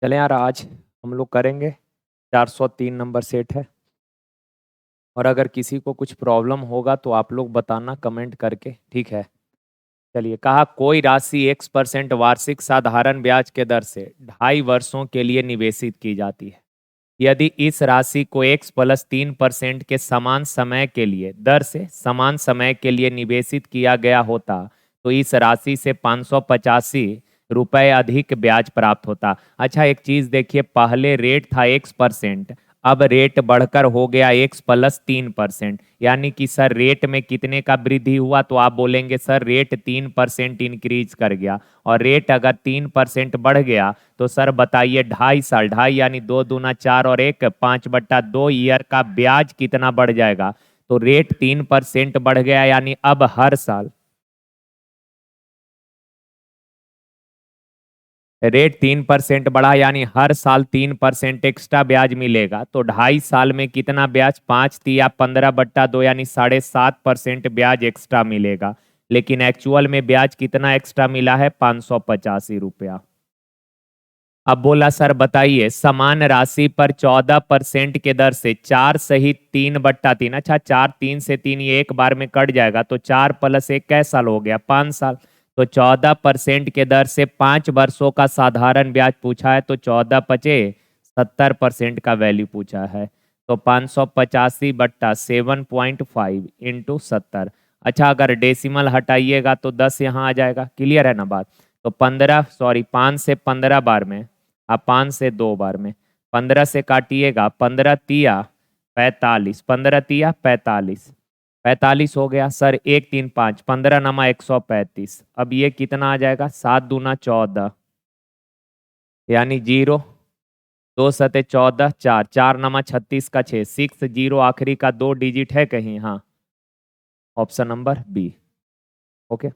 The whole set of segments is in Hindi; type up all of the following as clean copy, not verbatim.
चलें यार, आज हम लोग करेंगे 403 नंबर सेट है। और अगर किसी को कुछ प्रॉब्लम होगा तो आप लोग बताना कमेंट करके, ठीक है। चलिए, कहा कोई राशि X% वार्षिक साधारण ब्याज के दर से 2.5 वर्षों के लिए निवेशित की जाती है। यदि इस राशि को X+3% के समान समय के लिए दर से समान समय के लिए निवेशित किया गया होता तो इस राशि से 585 रुपये अधिक ब्याज प्राप्त होता। अच्छा, एक चीज देखिए, पहले रेट था X%, अब रेट बढ़कर हो गया X+3%। यानी कि सर रेट में कितने का वृद्धि हुआ, तो आप बोलेंगे सर रेट 3% इंक्रीज कर गया। और रेट अगर 3% बढ़ गया तो सर बताइए 2.5 साल, 2.5 यानी 2 दूना 4 और 1 5/2 ईयर का ब्याज कितना बढ़ जाएगा। तो रेट 3% बढ़ गया, यानी अब हर साल रेट 3% बढ़ा, यानी हर साल 3% एक्स्ट्रा ब्याज मिलेगा। तो 2.5 साल में कितना ब्याज, 5×3 = 15/2 यानी 7.5% ब्याज एक्स्ट्रा मिलेगा। लेकिन एक्चुअल में ब्याज कितना एक्स्ट्रा मिला है, 585 रुपया। अब बोला सर बताइए, समान राशि पर 14% के दर से 4 सहित 3/3, अच्छा 4 3 से 3 ये एक बार में कट जाएगा, तो 4+1 कैसा साल हो गया, 5 साल। तो 14% के दर से 5 वर्षों का साधारण ब्याज पूछा है, तो 14×5 70% का वैल्यू पूछा है। तो 585/7.5 इंटू 70। अच्छा, अगर डेसिमल हटाइएगा तो 10 यहाँ आ जाएगा। क्लियर है ना बात। तो 5 से 15 बार में, अब 5 से 2 बार में 15 से काटिएगा, 15×3 = 45, 15×3 = 45, 45 हो गया सर। 1×3 = 5, 15×9 = 135। अब ये कितना आ जाएगा, 7×2 = 14, यानी 0, 2×7 = 14, 4, 4×9 = 36 का 6, 60 आखिरी का 2 डिजिट है कहीं, हाँ, ऑप्शन नंबर बी। ओके।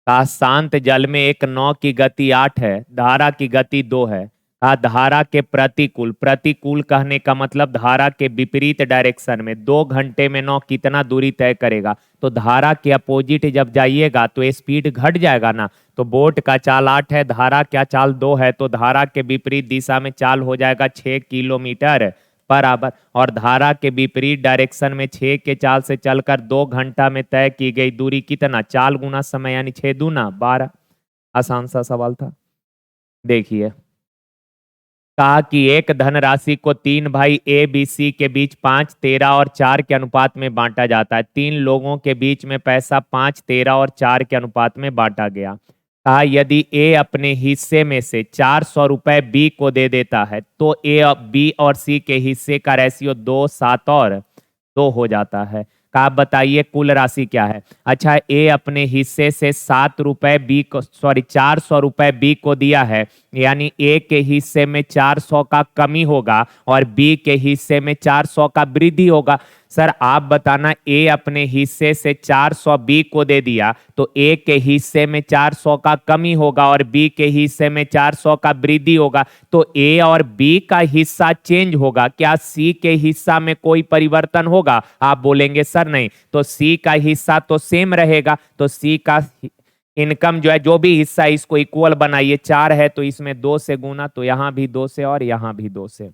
कहा शांत जल में एक नौ की गति 8 है, धारा की गति 2 है। कहा धारा के प्रतिकूल, प्रतिकूल कहने का मतलब धारा के विपरीत डायरेक्शन में 2 घंटे में नौ कितना दूरी तय करेगा। तो धारा के अपोजिट जब जाइएगा तो स्पीड घट जाएगा ना। तो बोट का चाल 8 है, धारा क्या चाल 2 है, तो धारा के विपरीत दिशा में चाल हो जाएगा 6 किलोमीटर बराबर। और धारा के विपरीत डायरेक्शन में 6 के चाल से चलकर 2 घंटा में तय की गई दूरी कितना, चाल गुना समय, यानी 6×2 = 12। आसान सा सवाल था। देखिए, कहा कि एक धनराशि को 3 भाई ए बी सी के बीच 5, 13 और 4 के अनुपात में बांटा जाता है। 3 लोगों के बीच में पैसा 5, 13 और 4 के अनुपात में बांटा गया। कहा यदि ए अपने हिस्से में से 400 रुपए बी को दे देता है तो ए, बी और सी के हिस्से का रेशियो 2, 7 और 2 हो जाता है। कहा बताइए कुल राशि क्या है। अच्छा, ए अपने हिस्से से 7 रुपए बी को, सॉरी 400 रुपए बी को दिया है, यानी ए के हिस्से में 400 का कमी होगा और बी के हिस्से में 400 का वृद्धि होगा। सर आप बताना, ए अपने हिस्से से 400 बी को दे दिया तो ए के हिस्से में 400 का कमी होगा और बी के हिस्से में 400 का वृद्धि होगा। तो ए और बी का हिस्सा चेंज होगा, क्या सी के हिस्सा में कोई परिवर्तन होगा? आप बोलेंगे सर नहीं। तो सी का हिस्सा तो सेम रहेगा। तो सी का इनकम जो है, जो भी हिस्सा है, इसको इक्वल बनाइए। 4 है तो इसमें 2 से गुना, तो यहां भी 2 से और यहां भी 2 से।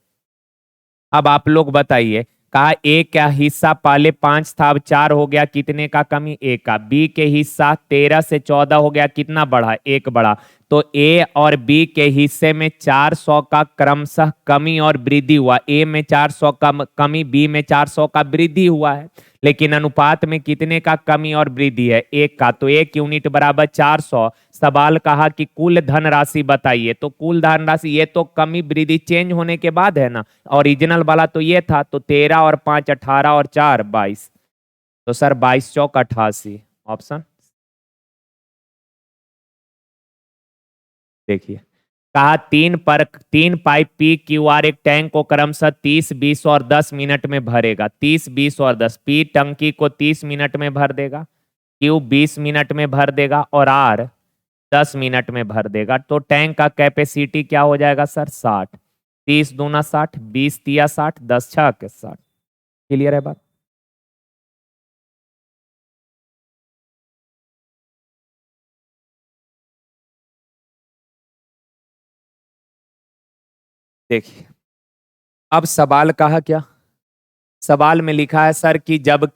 अब आप लोग बताइए, कहा ए का हिस्सा पहले 5 था, अब 4 हो गया, कितने का कमी, ए का। बी के हिस्सा 13 से 14 हो गया, कितना बढ़ा, 1 बढ़ा। तो ए और बी के हिस्से में 400 का क्रमशः कमी और वृद्धि हुआ। ए में 400 का कमी, बी में 400 का वृद्धि हुआ है। लेकिन अनुपात में कितने का कमी और वृद्धि है, 1 का। तो 1 यूनिट बराबर 400। सवाल कहा कि कुल धनराशि बताइए, तो कुल धनराशि ये तो कमी वृद्धि चेंज होने के बाद है ना। ओरिजिनल वाला तो ये था। तो 13 और 5 18 और 4 22। तो सर 22 चौक 88, ऑप्शन। देखिए, कहा 3 पाइप पी क्यू आर एक टैंक को क्रमशः 30, 20 और 10 मिनट में भरेगा। 30, 20 और 10। पी टंकी को 30 मिनट में भर देगा, क्यू 20 मिनट में भर देगा और आर 10 मिनट में भर देगा। तो टैंक का कैपेसिटी क्या हो जाएगा सर, 60। 30 दूना 60, 20 तिया 60, 10 छक 60। क्लियर है बात। देखिए अब सवाल कहा क्या, सवाल में लिखा है सर कि जब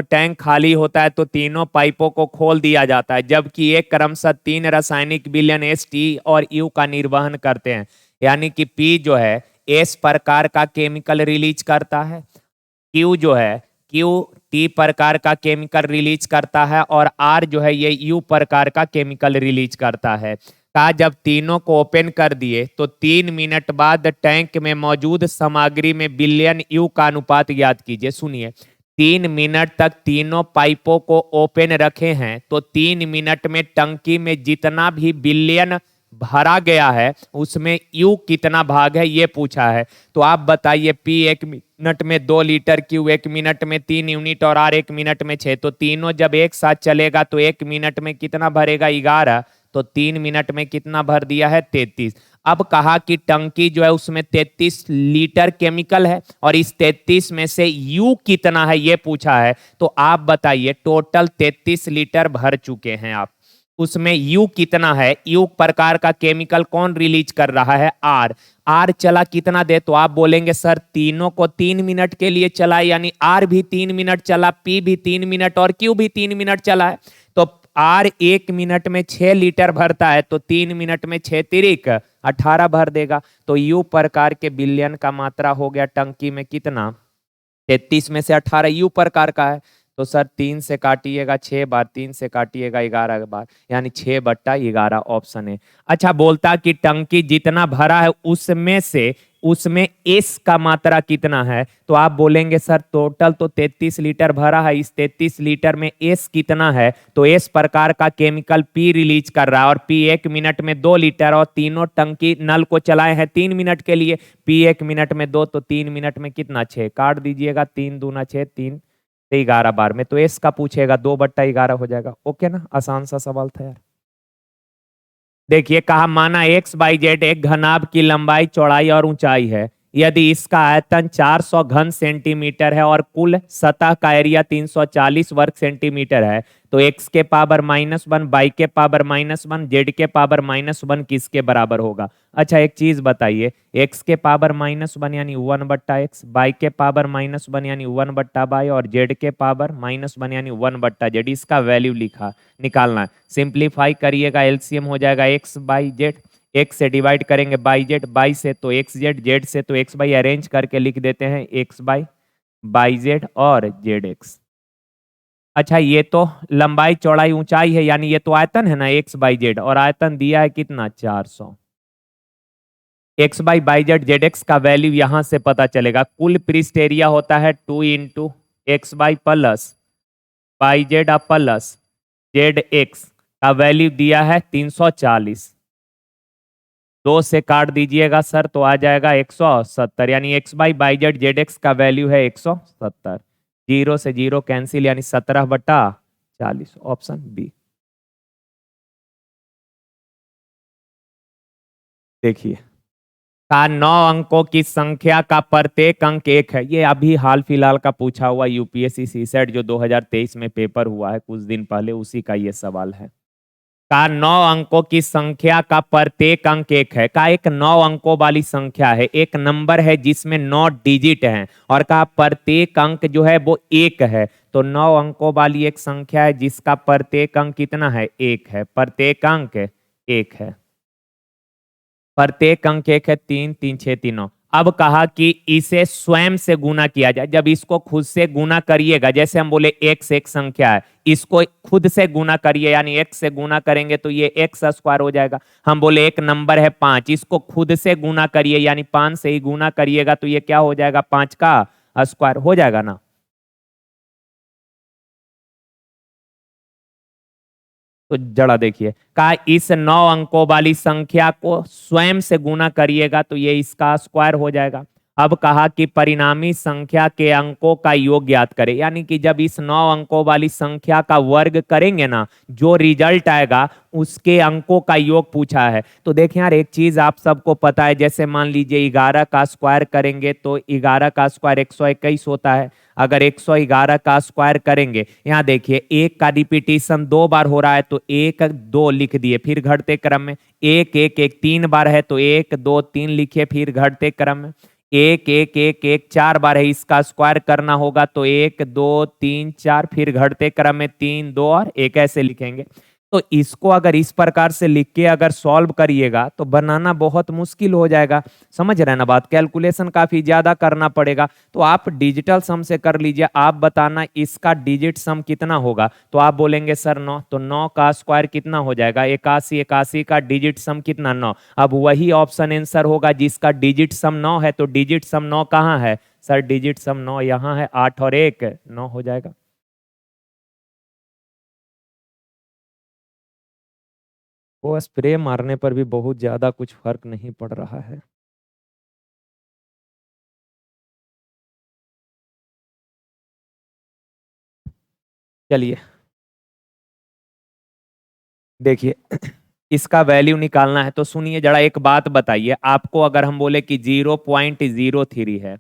टैंक खाली होता है तो तीनों पाइपों को खोल दिया जाता है, जबकि एक क्रमशः तीन रासायनिक विलयन एस, टी और यू का निर्वहन करते हैं। यानी कि पी जो है एस प्रकार का केमिकल रिलीज करता है, क्यू जो है क्यू टी प्रकार का केमिकल रिलीज करता है, और आर जो है ये यू प्रकार का केमिकल रिलीज करता है। कहा जब तीनों को ओपन कर दिए तो 3 मिनट बाद टैंक में मौजूद सामग्री में बिलियन यू का अनुपात ज्ञात कीजिए। सुनिए, 3 मिनट तक तीनों पाइपों को ओपन रखे हैं तो 3 मिनट में टंकी में जितना भी बिलियन भरा गया है उसमें यू कितना भाग है ये पूछा है। तो आप बताइए, पी 1 मिनट में 2 लीटर, क्यू 1 मिनट में 3 यूनिट और आर 1 मिनट में 6, तो तीनों जब एक साथ चलेगा तो 1 मिनट में कितना भरेगा 11, तो 3 मिनट में कितना भर दिया है 33। अब कहा कि टंकी जो है उसमें 33 लीटर केमिकल है और इस 33 में से यू कितना है ये पूछा है। तो आप बताइए टोटल 33 लीटर भर चुके हैं आप, उसमें यू कितना है, यू प्रकार का केमिकल कौन रिलीज कर रहा है, आर। आर चला कितना दे, तो आप बोलेंगे सर तीनों को 3 मिनट के लिए चला, यानी आर भी 3 मिनट चला, पी भी 3 मिनट और क्यू भी 3 मिनट चला है। तो आर 1 मिनट में 6 लीटर भरता है तो 3 मिनट में 6 तिरिक 18 भर देगा। तो यू प्रकार के बिलियन का मात्रा हो गया टंकी में कितना, 33 में से 18 यू प्रकार का है। तो सर 3 से काटिएगा 6 बार, 3 से काटिएगा 11 बार, यानी 6/11 ऑप्शन है। अच्छा, बोलता कि टंकी जितना भरा है उसमें एस का मात्रा कितना है, तो आप बोलेंगे सर टोटल तो 33 लीटर भरा है, इस 33 लीटर में एस कितना है, तो एस प्रकार का केमिकल पी रिलीज कर रहा है और पी 1 मिनट में 2 लीटर, और तीनों टंकी नल को चलाए हैं 3 मिनट के लिए, पी 1 मिनट में 2 तो 3 मिनट में कितना 6, काट दीजिएगा 3 दूना 6, 3 से 11 बार में, तो एस का पूछेगा 2/11 हो जाएगा। ओके ना, आसान सा सवाल था यार। देखिए कहा माना एक्स बाई जेड एक घनाभ की लंबाई चौड़ाई और ऊंचाई है, यदि इसका आयतन 400 घन सेंटीमीटर है और कुल सतह का एरिया 340 वर्ग सेंटीमीटर है, तो x के पावर -1, y के पावर -1, z के पावर -1 किसके बराबर होगा। अच्छा एक चीज बताइए, x के पावर -1 यानी 1/x, y के पावर -1 यानी 1/y और z के पावर -1 यानी 1/z, इसका वैल्यू लिखा निकालना है। सिंप्लीफाई करिएगा, एलसीएम हो जाएगा x बाई जेड, x से डिवाइड करेंगे बाई जेड, बाई से तो एक्स जेड, जेड से तो एक्स बाई, अरेंज करके लिख देते हैं एक्स बाई जेड और जेड एक्स। अच्छा ये तो लंबाई चौड़ाई ऊंचाई है, यानी ये तो आयतन है ना एक्स बाई जेड, और आयतन दिया है कितना 400। X by Z Z x का वैल्यू यहां से पता चलेगा, कुल पृष्ठ एरिया होता है 2 into x by plus by Z plus Z x का वैल्यू दिया है 340। 2 से काट दीजिएगा सर तो आ जाएगा 170, यानी x by Z Z x का वैल्यू है 170। 0 से 0 कैंसिल, यानी 17/40, ऑप्शन बी। देखिए का 9 अंकों की संख्या का प्रत्येक अंक 1 है, ये अभी हाल फिलहाल का पूछा हुआ यूपीएससी सीसेट जो 2023 में पेपर हुआ है कुछ दिन पहले, उसी का ये सवाल है। का 9 अंकों की संख्या का प्रत्येक अंक 1 है, का एक 9 अंकों वाली संख्या है, एक नंबर है जिसमें 9 डिजिट हैं, और का प्रत्येक अंक जो है वो 1 है। तो 9 अंकों वाली एक संख्या है जिसका प्रत्येक अंक कितना है 1 है, प्रत्येक अंक 1 है, प्रत्येक अंक 1 है, 3 3 6 तीनों। अब कहा कि इसे स्वयं से गुना किया जाए, जब इसको खुद से गुना करिएगा, जैसे हम बोले x एक संख्या है, इसको खुद से गुना करिए, यानी x से गुना करेंगे तो ये x स्क्वायर हो जाएगा। हम बोले एक नंबर है 5, इसको खुद से गुना करिए, यानी 5 से ही गुना करिएगा तो ये क्या हो जाएगा 5 का स्क्वायर हो जाएगा ना। तो जरा देखिए, का इस 9 अंकों वाली संख्या को स्वयं से गुना करिएगा तो ये इसका स्क्वायर हो जाएगा। अब कहा कि परिणामी संख्या के अंकों का योग ज्ञात करें, यानी कि जब इस 9 अंकों वाली संख्या का वर्ग करेंगे ना, जो रिजल्ट आएगा उसके अंकों का योग पूछा है। तो देखें यार, एक चीज आप सबको पता है, जैसे मान लीजिए 11 का स्क्वायर करेंगे तो 11 का स्क्वायर 121 होता है। अगर 111 का स्क्वायर करेंगे, यहाँ देखिए एक का रिपीटिशन 2 बार हो रहा है तो 1 2 लिख दिए, फिर घटते क्रम में 1 1 1 3 बार है तो 1 2 3 लिखे, फिर घटते क्रम में 1 1 1 1 4 बार है, इसका स्क्वायर करना होगा तो 1 2 3 4, फिर घटते क्रम में 3 2 और 1 ऐसे लिखेंगे। तो इसको अगर इस प्रकार से लिख के अगर सॉल्व करिएगा तो बनाना बहुत मुश्किल हो जाएगा। समझ रहे हैं ना बात, कैलकुलेशन काफी ज्यादा करना पड़ेगा। तो आप डिजिटल सम से कर लीजिए, आप बताना इसका डिजिट सम कितना होगा। तो आप बोलेंगे सर 9, तो 9 का स्क्वायर कितना हो जाएगा 81, 81 का डिजिट सम कितना 9। अब वही ऑप्शन आंसर होगा जिसका डिजिट सम 9 है, तो डिजिट सम 9 कहाँ है सर, डिजिट सम 9 यहाँ है, 8 और 1 9 हो जाएगा। वो स्प्रे मारने पर भी बहुत ज्यादा कुछ फर्क नहीं पड़ रहा है। चलिए देखिए, इसका वैल्यू निकालना है तो सुनिए जरा एक बात बताइए आपको, अगर हम बोले कि 0.03 है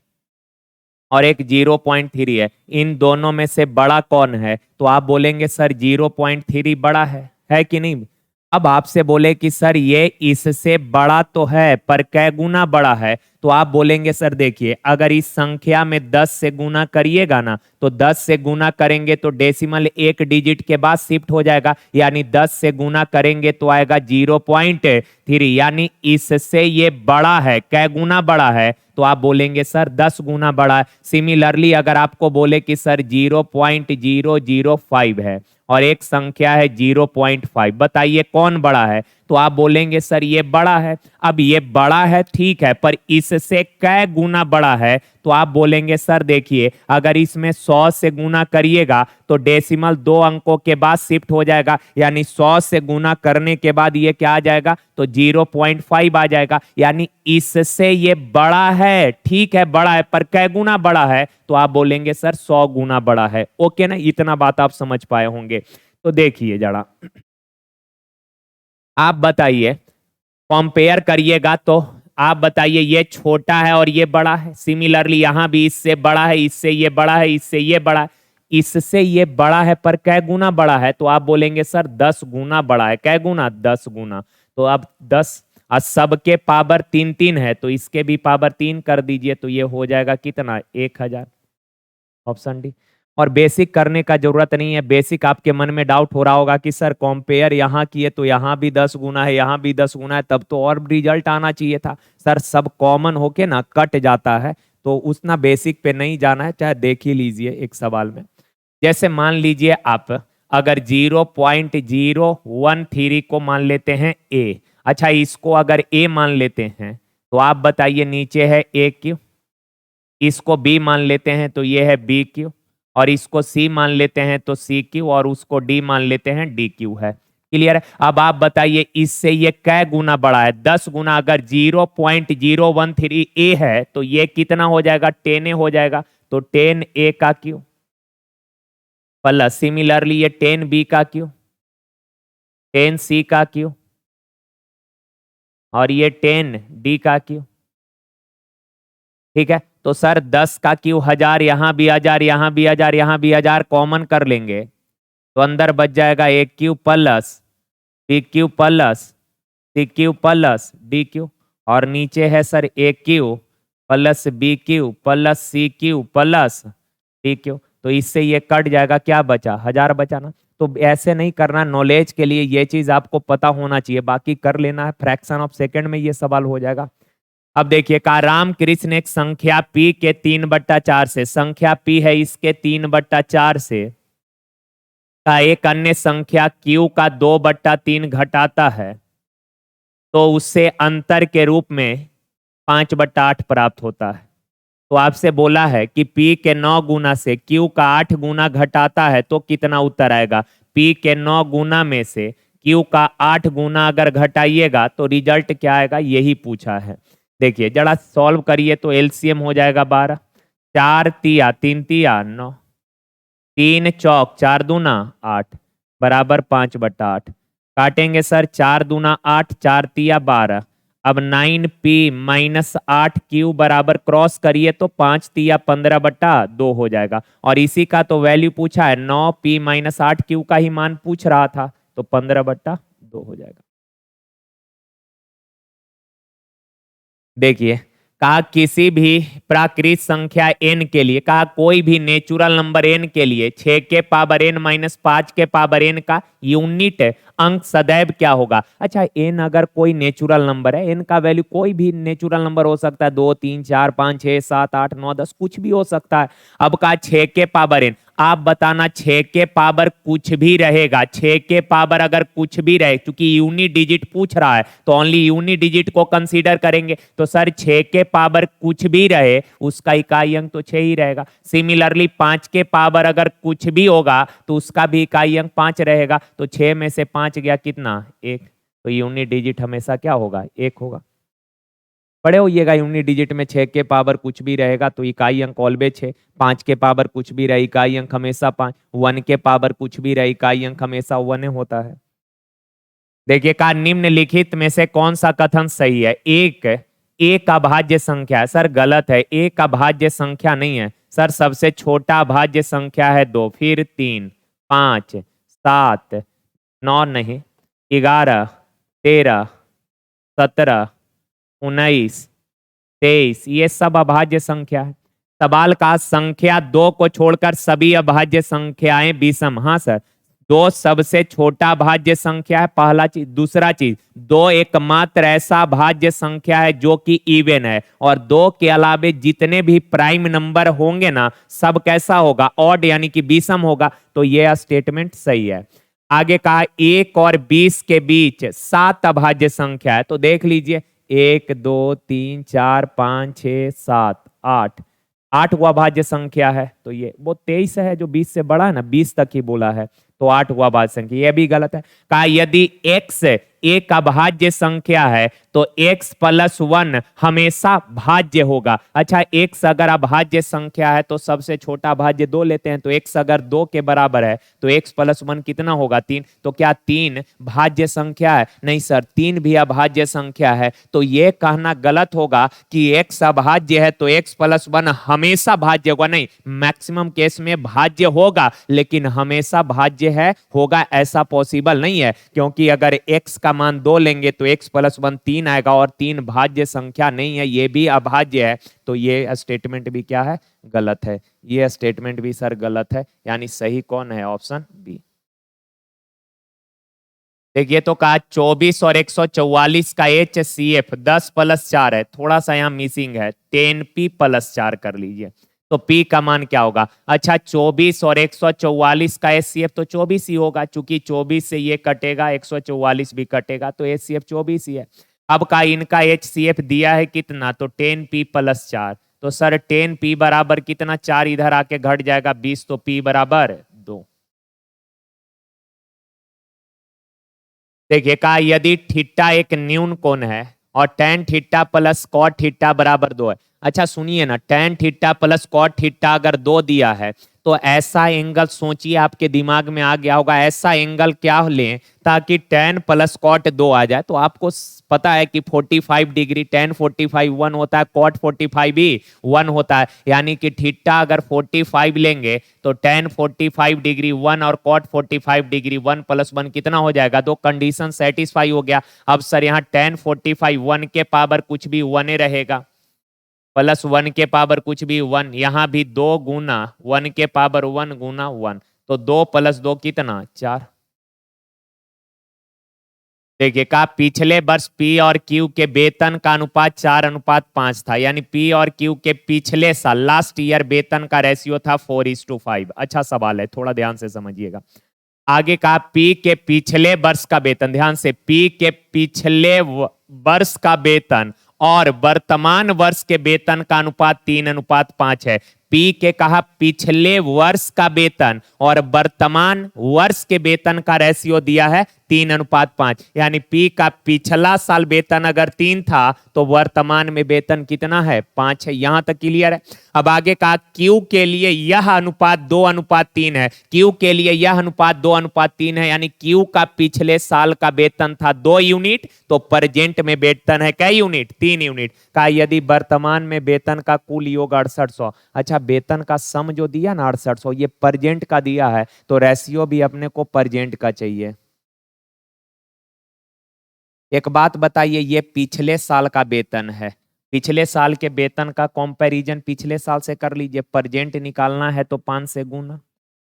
और एक 0.3 है, इन दोनों में से बड़ा कौन है, तो आप बोलेंगे सर 0.3 बड़ा है कि नहीं। अब आपसे बोले कि सर ये इससे बड़ा तो है पर कै गुना बड़ा है, तो आप बोलेंगे सर देखिए, अगर इस संख्या में 10 से गुना करिएगा ना, तो 10 से गुना करेंगे तो डेसिमल एक डिजिट के बाद शिफ्ट हो जाएगा, यानी 10 से गुना करेंगे तो आएगा 0.3, यानी इससे ये बड़ा है, कै गुना बड़ा है, तो आप बोलेंगे सर 10 गुना बड़ा है। सिमिलरली अगर आपको बोले कि सर 0.005 है और एक संख्या है 0.5, बताइए कौन बड़ा है, तो आप बोलेंगे सर ये बड़ा है। अब ये बड़ा है ठीक है, पर इससे कै गुना बड़ा है, तो आप बोलेंगे सर देखिए, अगर इसमें 100 से गुना करिएगा तो डेसिमल 2 अंकों के बाद शिफ्ट हो जाएगा, यानी 100 से गुना करने के बाद ये क्या आ जाएगा, तो 0.5 आ जाएगा, यानी इससे ये बड़ा है, ठीक है बड़ा है, पर कै गुना बड़ा है, तो आप बोलेंगे सर 100 गुना बड़ा है। ओके ना, इतना बात आप समझ पाए होंगे। तो देखिए जरा, आप बताइए, कंपेयर करिएगा तो आप बताइए ये छोटा है और ये बड़ा है, सिमिलरली यहां भी इससे बड़ा है, इससे ये बड़ा है, इससे ये बड़ा है, इससे ये बड़ा है पर कै गुना बड़ा है, तो आप बोलेंगे सर 10 गुना बड़ा है। कै गुना 10 गुना, तो अब 10 और सबके पावर 3 3 है तो इसके भी पावर 3 कर दीजिए, तो ये हो जाएगा कितना 1000, ऑप्शन डी। और बेसिक करने का जरूरत नहीं है, बेसिक आपके मन में डाउट हो रहा होगा कि सर कंपेयर यहाँ किए तो यहाँ भी 10 गुना है, यहाँ भी 10 गुना है, तब तो और रिजल्ट आना चाहिए था। सर सब कॉमन होके ना कट जाता है, तो उतना बेसिक पे नहीं जाना है, चाहे देख ही लीजिए एक सवाल में। जैसे मान लीजिए आप अगर 0.013 को मान लेते हैं ए, अच्छा इसको अगर ए मान लेते हैं तो आप बताइए नीचे है ए क्यू, इसको बी मान लेते हैं तो ये है बी क्यू, और इसको सी मान लेते हैं तो सी क्यू, और उसको डी मान लेते हैं डी क्यू है। क्लियर है। अब आप बताइए इससे ये कै गुना बड़ा है, 10 गुना। अगर 0.013 ए है तो ये कितना हो जाएगा 10 ए हो जाएगा, तो 10 ए का क्यू प्लस सिमिलरली ये 10 बी का क्यू, 10 सी का क्यू, और ये 10 डी का क्यू। ठीक है, तो सर 10 का क्यू 1000, यहां भी 1000, यहां भी 1000, यहां भी 1000, कॉमन कर लेंगे तो अंदर बच जाएगा A Q plus P Q plus C Q plus D Q, और नीचे है sir A Q plus B Q plus C Q plus D Q. तो इससे ये कट जाएगा, क्या बचा 1000 बचा ना। तो ऐसे नहीं करना, नॉलेज के लिए ये चीज आपको पता होना चाहिए, बाकी कर लेना है, फ्रैक्शन ऑफ सेकंड में ये सवाल हो जाएगा। अब देखिए, का राम कृष्ण एक संख्या पी के 3/4 से, संख्या पी है इसके 3/4 से का एक अन्य संख्या क्यू का 2/3 घटाता है, तो उससे अंतर के रूप में 5/8 प्राप्त होता है। तो आपसे बोला है कि P के 9 गुना से Q का 8 गुना घटाता है तो कितना उत्तर आएगा। P के 9 गुना में से Q का 8 गुना अगर घटाइएगा तो रिजल्ट क्या आएगा, यही पूछा है। देखिए जरा सॉल्व करिए तो एलसीएम हो जाएगा 12, 4 तिया 3 तिया 9, 3 चौक 4 दूना 8 बराबर 5/8। काटेंगे सर, 4 दूना 8, 4 तिया 12। अब 9p माइनस 8q बराबर क्रॉस करिए तो 5 तिया 15/2 हो जाएगा। और इसी का तो वैल्यू पूछा है, 9p माइनस 8q का ही मान पूछ रहा था, तो 15/2 हो जाएगा। देखिए कहा किसी भी प्राकृत संख्या n के लिए, कहा कोई भी नेचुरल नंबर n के लिए 6 के पावर n माइनस 5 के पावर n का यूनिट अंक सदैव क्या होगा। अच्छा n अगर कोई नेचुरल नंबर है, n का वैल्यू कोई भी नेचुरल नंबर हो सकता है, 2 3 4 5 6 7 8 9 10 कुछ भी हो सकता है। अब कहा 6 के पावर n, आप बताना 6 के पावर कुछ भी रहेगा, 6 के पावर अगर कुछ भी रहे, क्योंकि यूनिट डिजिट पूछ रहा है तो ओनली यूनिट डिजिट को कंसीडर करेंगे। तो सर 6 के पावर कुछ भी रहे उसका इकाई अंक तो 6 ही रहेगा। सिमिलरली 5 के पावर अगर कुछ भी होगा तो उसका भी इकाई अंक 5 रहेगा। तो 6 में से 5 गया कितना, 1। तो यूनिट डिजिट हमेशा क्या होगा, 1 होगा। पढ़े होइएगा यूनिट डिजिट में 6 के पावर कुछ भी रहेगा तो इकाई अंक ऑलवेज 6, 5 के पावर कुछ भी रहे इकाई अंक हमेशा 5, 1 के पावर कुछ भी रहे इकाई अंक हमेशा 1 होता है। देखिए का निम्नलिखित में से कौन सा कथन सही है। एक अभाज्य संख्या है, सर गलत है, एक अभाज्य संख्या नहीं है सर। सबसे छोटा अभाज्य संख्या है 2, फिर 3 5 7 9 नहीं, 11 13 17 19 23, ये सब अभाज्य संख्या है। सवाल का संख्या 2 को छोड़कर सभी अभाज्य संख्याएं विषम। हाँ सर, 2 सबसे छोटा अभाज्य संख्या है, पहला चीज। दूसरा चीज, 2 एकमात्र ऐसा अभाज्य संख्या है जो कि इवन है, और 2 के अलावे जितने भी प्राइम नंबर होंगे ना सब कैसा होगा, ऑड यानी कि विषम होगा। तो ये स्टेटमेंट सही है। आगे कहा 1 और 20 के बीच 7 अभाज्य संख्या है, तो देख लीजिए 1 2 3 4 5 6 7 8, 8 हुआ भाज्य संख्या है। तो ये वो 23 है जो 20 से बड़ा है ना, 20 तक ही बोला है, तो 8 हुआ भाज्य संख्या, ये भी गलत है। कहा यदि x एक अभाज्य संख्या है तो x प्लस 1 हमेशा भाज्य होगा। अच्छा x अगर अभाज्य संख्या है तो सबसे छोटा भाज्य 2 लेते हैं, तो x अगर 2 के बराबर है तो x प्लस 1 कितना होगा, 3। तो क्या 3 भाज्य संख्या है, नहीं सर 3 भी अभाज्य संख्या है। तो ये कहना गलत होगा कि x अभाज्य है तो x प्लस 1 हमेशा भाज्य होगा, नहीं, मैक्सिमम केस में भाज्य होगा लेकिन हमेशा भाज्य है होगा ऐसा पॉसिबल नहीं है, क्योंकि अगर x का मान 2 लेंगे तो x प्लस 1 3 आएगा, और 3 भाज्य संख्या नहीं है, ये भी अभाज्य है। तो ये स्टेटमेंट भी क्या है, गलत है। ये स्टेटमेंट भी सर गलत है, यानी सही कौन है, ऑप्शन बी। देखिए तो कहा 24 और 144 का HCF 10 प्लस 4 है, थोड़ा सा यहाँ मिसिंग है, 10p प्लस 4 कर लीजिए तो p का मान क्या होगा। अच्छा 24 और 144 का HCF तो 24 ही होगा, चूंकि 24 से ये कटेगा 144 भी कटेगा तो HCF 24 ही है। अब का इनका HCF दिया है कितना, तो 10p प्लस 4, तो सर 10p बराबर कितना, 4 इधर आके घट जाएगा 20, तो p बराबर 2। देखिए कहा यदि थीटा एक न्यून कोण है और tan theta plus cot theta बराबर 2 है। अच्छा सुनिए ना, tan theta plus cot theta अगर 2 दिया है तो ऐसा एंगल सोचिए, आपके दिमाग में आ गया होगा, ऐसा एंगल क्या लें ताकि tan प्लस cot 2 आ जाए। तो आपको पता है कि 45 डिग्री, tan 45 1 होता है, cot 45 भी 1 होता है, यानी कि थीटा अगर 45 लेंगे तो tan 45 डिग्री 1 और cot 45 डिग्री 1 प्लस 1 कितना हो जाएगा, 2, कंडीशन सेटिस्फाई हो गया। अब सर यहाँ tan 45 1 के पावर कुछ भी 1 रहेगा, प्लस 1 के पावर कुछ भी 1, यहाँ भी 2 गुना 1 के पावर 1 गुना 1, तो 2 प्लस 2 कितना, 4। देखिए का पिछले वर्ष P और Q के वेतन का अनुपात 4:5 था, यानी P और Q के पिछले साल लास्ट ईयर वेतन का रेशियो था 4:5। अच्छा सवाल है, थोड़ा ध्यान से समझिएगा। आगे का P के पिछले वर्ष का वेतन, ध्यान से, P के पिछले वर्ष का वेतन और वर्तमान वर्ष के वेतन का अनुपात 3:5 है। पी के कहा पिछले वर्ष का वेतन और वर्तमान वर्ष के वेतन का रेशियो दिया है 3:5, यानी पी का पिछला साल वेतन अगर 3 था तो वर्तमान में वेतन कितना है 5 है। यहां तक क्लियर है। अब आगे कहा क्यू के लिए यह अनुपात 2:3 है, क्यू के लिए यह अनुपात 2:3 है, यानी क्यू का पिछले साल का वेतन था 2 यूनिट, तो प्रेजेंट में वेतन है क्या यूनिट 3 यूनिट। कहा यदि वर्तमान में वेतन का कुल योग 6800, अच्छा वेतन का सम जो दिया ना 6800 ये प्रेजेंट का दिया है, तो रेशियो भी अपने को प्रेजेंट का चाहिए। एक बात बताइए, ये पिछले साल का वेतन है, पिछले साल के वेतन का कंपैरिजन पिछले साल से कर लीजिए, प्रेजेंट निकालना है तो 5 से गुना।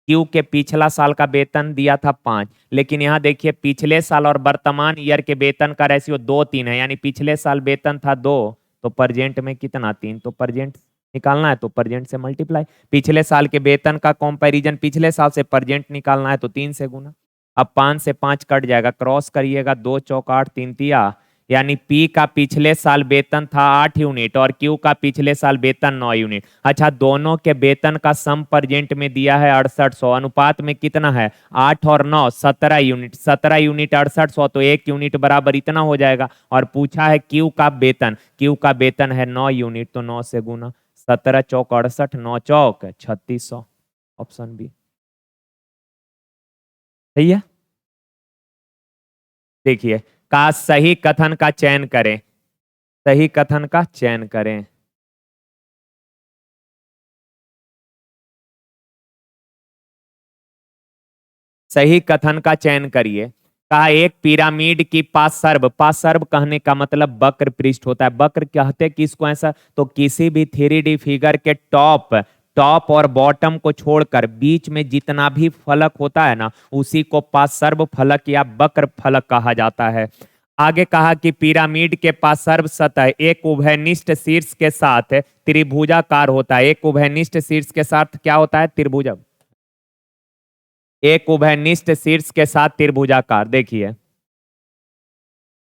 क्यू के पिछला साल का वेतन दिया था 5, लेकिन यहाँ देखिए पिछले साल और वर्तमान ईयर के वेतन का रेशियो 2:3 है, यानी पिछले साल वेतन था 2 तो प्रेजेंट में कितना 3, तो प्रेजेंट निकालना है तो प्रेजेंट से मल्टीप्लाई। पिछले साल के वेतन का कंपैरिजन पिछले साल से प्रेजेंट निकालना है तो 3 से गुना। अब 5 से 5 कट जाएगा, क्रॉस करिएगा, 2 चौक 8 3 तिया, यानी पी का पिछले साल वेतन था 8 यूनिट और क्यू का पिछले साल वेतन 9 यूनिट। अच्छा दोनों के वेतन का सम प्रेजेंट में दिया है 6800, अनुपात में कितना है 8 और 9 17 यूनिट, 17 यूनिट 6800 तो 1 यूनिट बराबर इतना हो जाएगा। और पूछा है क्यू का वेतन, क्यू का वेतन है 9 यूनिट तो 9 से गुना, 17 चौक 68, 9 चौक 3600, ऑप्शन बी सही है। देखिए का सही कथन का चयन करें, सही कथन का चयन करें। सही कथन का चयन करिए। कहा एक पिरामिड की पार्श्व, पार्श्व कहने का मतलब वक्र पृष्ठ होता है, वक्र कहते किसको ऐसा, तो किसी भी 3D फिगर के टॉप, टॉप और बॉटम को छोड़कर बीच में जितना भी फलक होता है ना उसी को पार्श्व फलक या वक्र फलक कहा जाता है। आगे कहा कि पिरामिड के पार्श्व सतह एक उभयनिष्ठ शीर्ष के साथ त्रिभुजाकार होता है, एक उभयनिष्ठ शीर्ष के साथ क्या होता है त्रिभुजा, एक उभयनिष्ठ शीर्ष के साथ त्रिभुजाकार। देखिए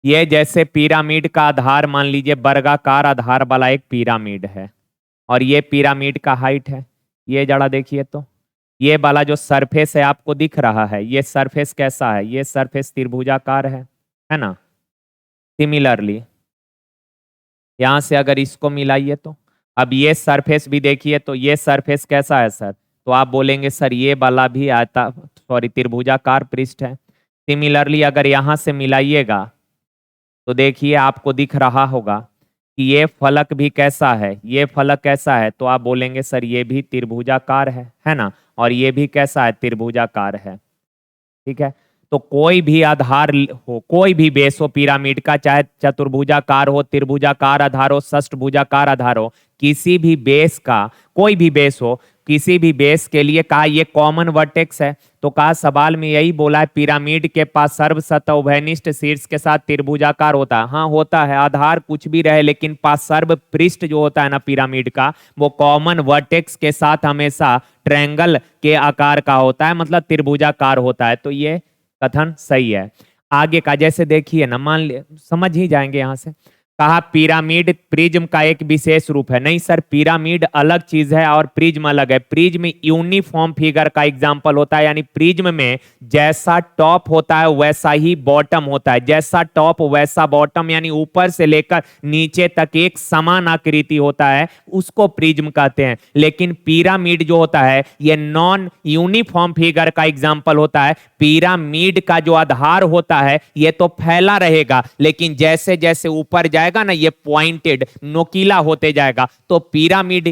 ये जैसे पिरामिड का आधार मान लीजिए वर्गाकार आधार वाला एक पिरामिड है और ये पिरामिड का हाइट है। ये जरा देखिए तो ये वाला जो सरफेस है आपको दिख रहा है, ये सरफेस कैसा है, ये सरफेस त्रिभुजाकार है ना। सिमिलरली यहां से अगर इसको मिलाइए तो अब ये सरफेस भी देखिए तो ये सरफेस कैसा है सर, तो आप बोलेंगे सर ये वाला भी आता सॉरी त्रिभुजाकार पृष्ठ है। सिमिलरली अगर यहां से मिलाइएगा तो देखिए आपको दिख रहा होगा कि ये फलक भी कैसा है, ये फलक कैसा है, तो आप बोलेंगे सर ये भी त्रिभुजाकार है ना, और ये भी कैसा है त्रिभुजाकार है। ठीक है, तो कोई भी आधार हो, कोई भी बेस हो पिरामिड का, चाहे चतुर्भुजाकार हो, त्रिभुजाकार आधार हो, षष्ठभुजाकार आधार हो, किसी भी बेस का, कोई भी बेस हो, किसी भी बेस के लिए कहा ये कॉमन वर्टेक्स है। तो कहा सवाल में यही बोला है पिरामिड के पास सर्व सतह उभयनिष्ठ शीर्ष के साथ त्रिभुजाकार होता है, हाँ होता है, आधार कुछ भी रहे लेकिन पार्श्व पृष्ठ जो होता है ना पिरामिड का वो कॉमन वर्टेक्स के साथ हमेशा ट्रायंगल के आकार का होता है, मतलब त्रिभुजाकार होता है, तो ये कथन सही है। आगे का जैसे देखिए ना, मान ले समझ ही जाएंगे यहां से। कहा पिरामिड प्रिज्म का एक विशेष रूप है, नहीं सर पिरामिड अलग चीज है और प्रिज्म अलग है। प्रिज्म यूनिफॉर्म फिगर का एग्जांपल होता है, यानी प्रिज्म में जैसा टॉप होता है वैसा ही बॉटम होता है, जैसा टॉप वैसा बॉटम, यानी ऊपर से लेकर नीचे तक एक समान आकृति होता है, उसको प्रिज्म कहते हैं। लेकिन पिरामिड जो होता है ये नॉन यूनिफॉर्म फिगर का एग्जांपल होता है। पिरामिड का जो आधार होता है ये तो फैला रहेगा लेकिन जैसे जैसे ऊपर जाएगा ना ये पॉइंटेड नोकीला होते जाएगा, तो पिरामिड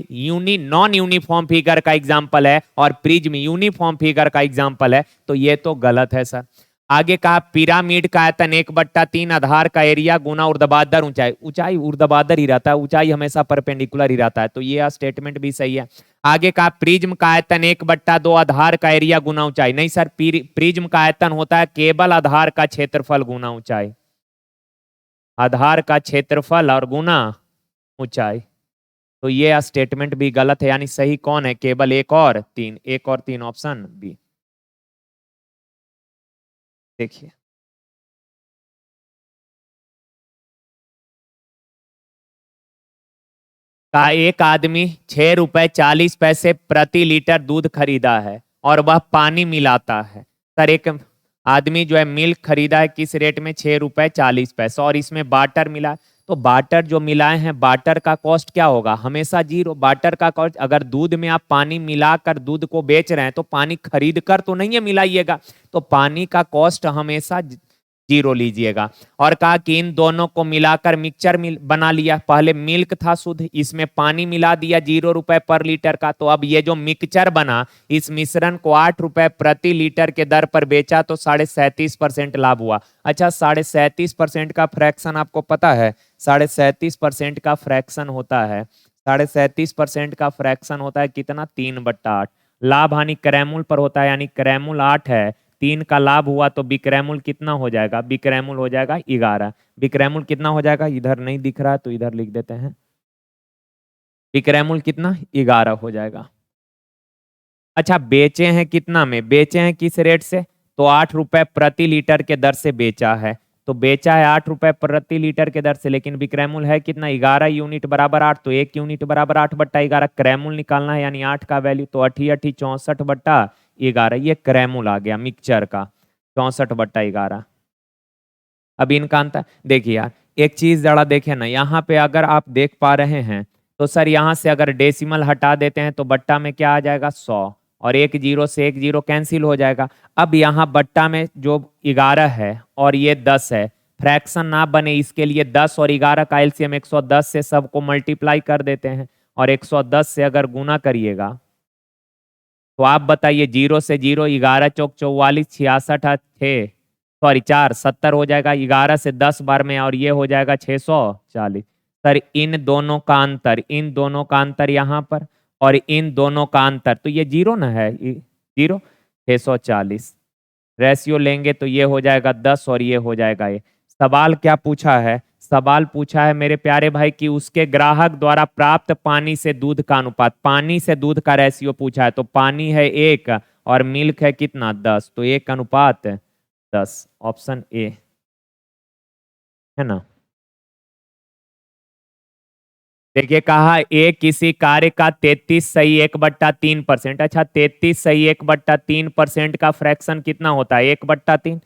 नॉन यूनिफॉर्म फिगर का एग्जांपल है और प्रिज्म यूनिफॉर्म फिगर का एग्जांपल है, तो ये तो गलत है सर। आगे कहा पिरामिड का आयतन 1/3 आधार का एरिया गुना ऊर्ध्वाधर ऊंचाई, ऊंचाई ऊर्ध्वाधर ही रहता है, ऊंचाई हमेशा परपेंडिकुलर ही रहता है, तो ये स्टेटमेंट भी सही है। आगे कहा प्रिज्म का आयतन 1/2 आधार का एरिया गुना ऊंचाई, नहीं सर प्रिज्म का आयतन होता है केवल आधार का क्षेत्रफल गुना ऊंचाई, आधार का क्षेत्रफल और गुना ऊंचाई, तो ये स्टेटमेंट भी गलत है, यानी सही कौन है केवल 1 और 3, 1 और 3 ऑप्शन बी। देखिए का एक आदमी 6 रुपए 40 पैसे प्रति लीटर दूध खरीदा है और वह पानी मिलाता है। सर एक आदमी जो है मिल्क खरीदा है किस रेट में? 6 रुपए 40 पैसे, और इसमें बाटर मिला। तो बाटर जो मिलाए हैं, बाटर का कॉस्ट क्या होगा? हमेशा जीरो। बाटर का कॉस्ट, अगर दूध में आप पानी मिलाकर दूध को बेच रहे हैं तो पानी खरीद कर तो नहीं है मिलाइएगा, तो पानी का कॉस्ट हमेशा जीरो लीजिएगा। और कहा कि इन दोनों को मिलाकर मिक्सचर बना लिया। पहले मिल्क था शुद्ध, इसमें पानी मिला दिया 0 रुपए पर लीटर का। तो अब ये जो मिक्सचर बना, इस मिश्रण को 8 रुपए प्रति लीटर के दर पर बेचा तो 37.5% लाभ हुआ। अच्छा, 37.5% का फ्रैक्शन आपको पता है? 37.5% का फ्रैक्शन होता है, 37.5% का फ्रैक्शन होता है कितना? 3/8। लाभ हानि क्रैमुल पर होता है, यानी क्रैमुल 8 है, 3 का लाभ हुआ तो बिक्रैमुल कितना हो जाएगा? बिक्रैमुल हो जाएगा 11। बिक्रैमुल कितना हो जाएगा? इधर नहीं दिख रहा है तो इधर लिख देते हैं। बिक्रैमुल कितना? 11 हो जाएगा। अच्छा, बेचे हैं कितना में? बेचे हैं किस रेट से? तो 8 रुपए प्रति लीटर के दर से बेचा है। तो बेचा है 8 रुपए प्रति लीटर के दर से, लेकिन विक्रैमुल है कितना? 11 यूनिट बराबर 8, तो 1 यूनिट बराबर 8/11। क्रैमुल निकालना है, यानी 8 का वैल्यू, तो 8 64/11। ये क्रैमुल आ गया मिक्सचर का, 64/11। अब इनका अंतर देखिए यार, एक चीज जरा देखे ना, यहाँ पे अगर आप देख पा रहे हैं तो सर यहाँ से अगर डेसिमल हटा देते हैं तो बट्टा में क्या आ जाएगा? 100, और एक जीरो से एक जीरो कैंसिल हो जाएगा। अब यहाँ बट्टा में जो 11 है और ये 10 है, फ्रैक्शन ना बने इसके लिए 10 और 11 का एलसीएम 110 से सबको मल्टीप्लाई कर देते हैं, और 110 से अगर गुना करिएगा तो आप बताइए, जीरो से जीरो, 11 चौक 44, 66 6, सॉरी 4, 70 हो जाएगा। 11 से 10 बार में, और ये हो जाएगा 640। सर इन दोनों का अंतर, इन दोनों का अंतर यहाँ पर, और इन दोनों का अंतर, तो ये जीरो ना है? जीरो। 640 रेशियो लेंगे तो ये हो जाएगा 10 और ये हो जाएगा ये। सवाल क्या पूछा है? सवाल पूछा है मेरे प्यारे भाई कि उसके ग्राहक द्वारा प्राप्त पानी से दूध का अनुपात, पानी से दूध का रेशियो पूछा है। तो पानी है 1 और मिल्क है कितना? 10, तो 1:10। ऑप्शन ए है ना। देखिए कहा ए किसी कार्य का 33 सही 1/3%। अच्छा, 33 सही 1/3% का फ्रैक्शन कितना होता है? 1/3।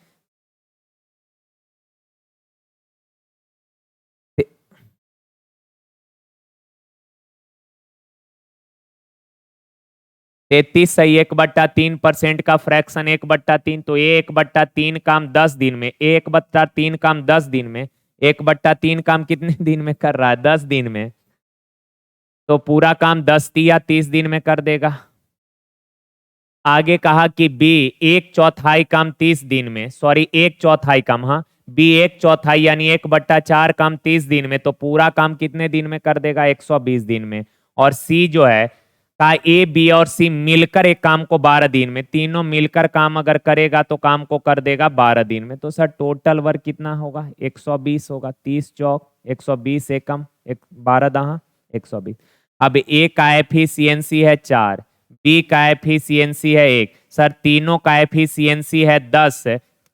33 सही 1/3% का फ्रैक्शन 1/3, तो ये 1/3 काम 10 दिन में, 1/3 काम 10 दिन में, 1/3 काम कितने दिन में कर रहा है? 10 दिन में। तो पूरा काम 10 या 30 दिन में कर देगा। आगे कहा कि बी 1/4 काम 30 दिन में, सॉरी 1/4 काम, हाँ बी 1/4 यानी 1/4 काम 30 दिन में, तो पूरा काम कितने दिन में कर देगा? 120 दिन में। और सी जो है का ए बी और सी मिलकर एक काम को 12 दिन में, तीनों मिलकर काम अगर करेगा तो काम को कर देगा 12 दिन में। तो सर टोटल वर्क कितना होगा? 120 होगा। 30 चौक 120 एकम, 12 दहा 120। अब ए का एफिशिएंसी है 4, बी का एफिशिएंसी है 1, सर तीनों का एफिशिएंसी है 10,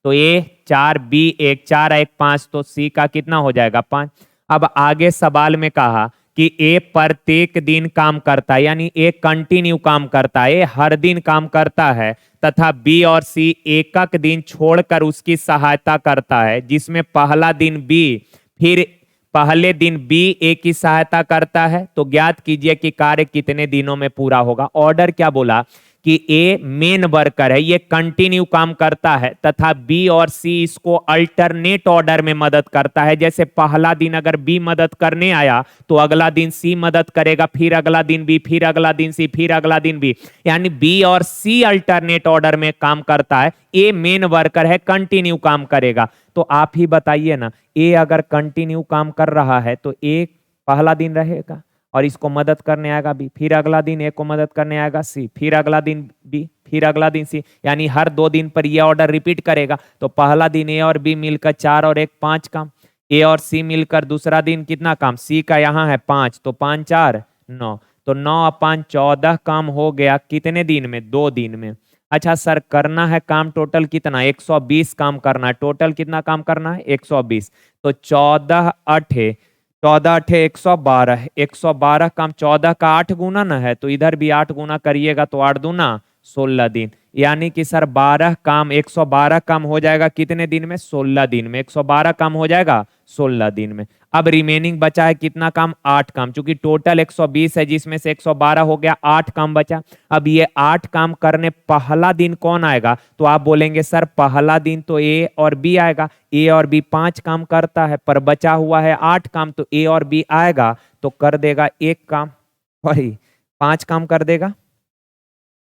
तो ए 4 बी 1, 4 1 5, तो सी का कितना हो जाएगा? 5। अब आगे सवाल में कहा कि ए प्रत्येक दिन काम करता है, यानी ए कंटिन्यू काम करता है, ए हर दिन काम करता है, तथा बी और सी एक दिन छोड़कर उसकी सहायता करता है, जिसमें पहला दिन बी, फिर पहले दिन बी ए की सहायता करता है। तो ज्ञात कीजिए कि कार्य कितने दिनों में पूरा होगा। ऑर्डर क्या बोला कि ए मेन वर्कर है, ये कंटिन्यू काम करता है, तथा बी और सी इसको अल्टरनेट ऑर्डर में मदद करता है। जैसे पहला दिन अगर बी मदद करने आया तो अगला दिन सी मदद करेगा, फिर अगला दिन बी, फिर अगला दिन सी, फिर अगला दिन बी, यानी बी और सी अल्टरनेट ऑर्डर में काम करता है। ए मेन वर्कर है, कंटिन्यू काम करेगा। तो आप ही बताइए ना, ए अगर कंटिन्यू काम कर रहा है तो ए पहला दिन रहेगा और इसको मदद करने आएगा बी, फिर अगला दिन ए को मदद करने आएगा सी, फिर अगला दिन बी, फिर अगला दिन सी, यानी हर 2 दिन पर ये ऑर्डर रिपीट करेगा। तो पहला दिन ए और बी मिलकर 4 और 1 5 काम, ए और सी मिलकर दूसरा दिन कितना काम? सी का यहाँ है 5, तो 5 4 9, तो 9 और 5 14 काम हो गया कितने दिन में? 2 दिन में। अच्छा सर, करना है काम टोटल कितना? 120 काम करना है। टोटल कितना काम करना है? 120। तो 14 8 14 अठे 112, 112 काम 14 का 8 गुना ना है, तो इधर भी 8 गुना करिएगा तो 8 दूना 16 दिन। यानी कि सर 12 काम 112 काम हो जाएगा कितने दिन में? 16 दिन में। 112 काम हो जाएगा 16 दिन में। अब रिमेनिंग बचा है कितना काम? 8 काम। चूंकि टोटल 120 है जिसमें से 112 हो गया, 8 काम बचा। अब ये 8 काम करने पहला दिन कौन आएगा? तो आप बोलेंगे सर पहला दिन तो ए और बी आएगा। ए और बी 5 काम करता है, पर बचा हुआ है 8 काम, तो ए और बी आएगा तो कर देगा 1 काम, सॉरी 5 काम कर देगा।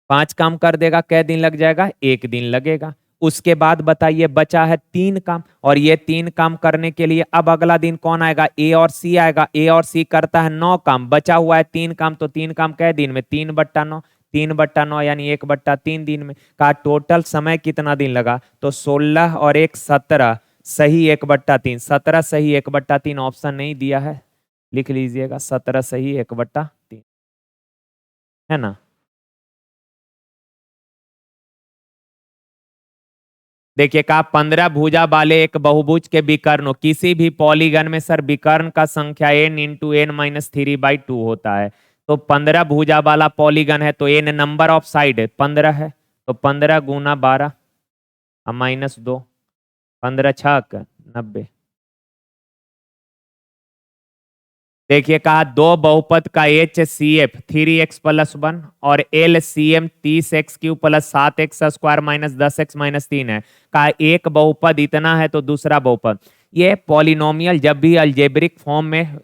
5 काम कर देगा, कै दिन लग जाएगा? 1 दिन लगेगा। उसके बाद बताइए बचा है 3 काम, और ये 3 काम करने के लिए अब अगला दिन कौन आएगा? ए और सी आएगा। ए और सी करता है 9 काम, बचा हुआ है 3 काम, तो 3 काम कै दिन में? 3/9, 3/9 यानी 1/3 दिन में। का टोटल समय कितना दिन लगा? तो 16 और 1 17 सही 1/3, 17 सही 1/3 ऑप्शन नहीं दिया है, लिख लीजिएगा 17 सही 1/3 है ना। देखिए कहा 15 भुजा वाले एक बहुभुज के विकर्ण हो किसी भी पॉलीगन में सर विकर्ण का संख्या n इंटू एन माइनस 3/2 होता है। तो 15 भुजा वाला पॉलीगन है तो n नंबर ऑफ साइड 15 है, तो 15 गुना 12 माइनस 2, 15 छक 90। देखिए कहा दो बहुपद का एच सी एफ 3x+1 और L C M 30x³ plus 7x² minus 10x-3 है। कहा एक बहुपद इतना है तो दूसरा बहुपद। ये पॉलिनोमियल जब भी अलजेब्रिक फॉर्म में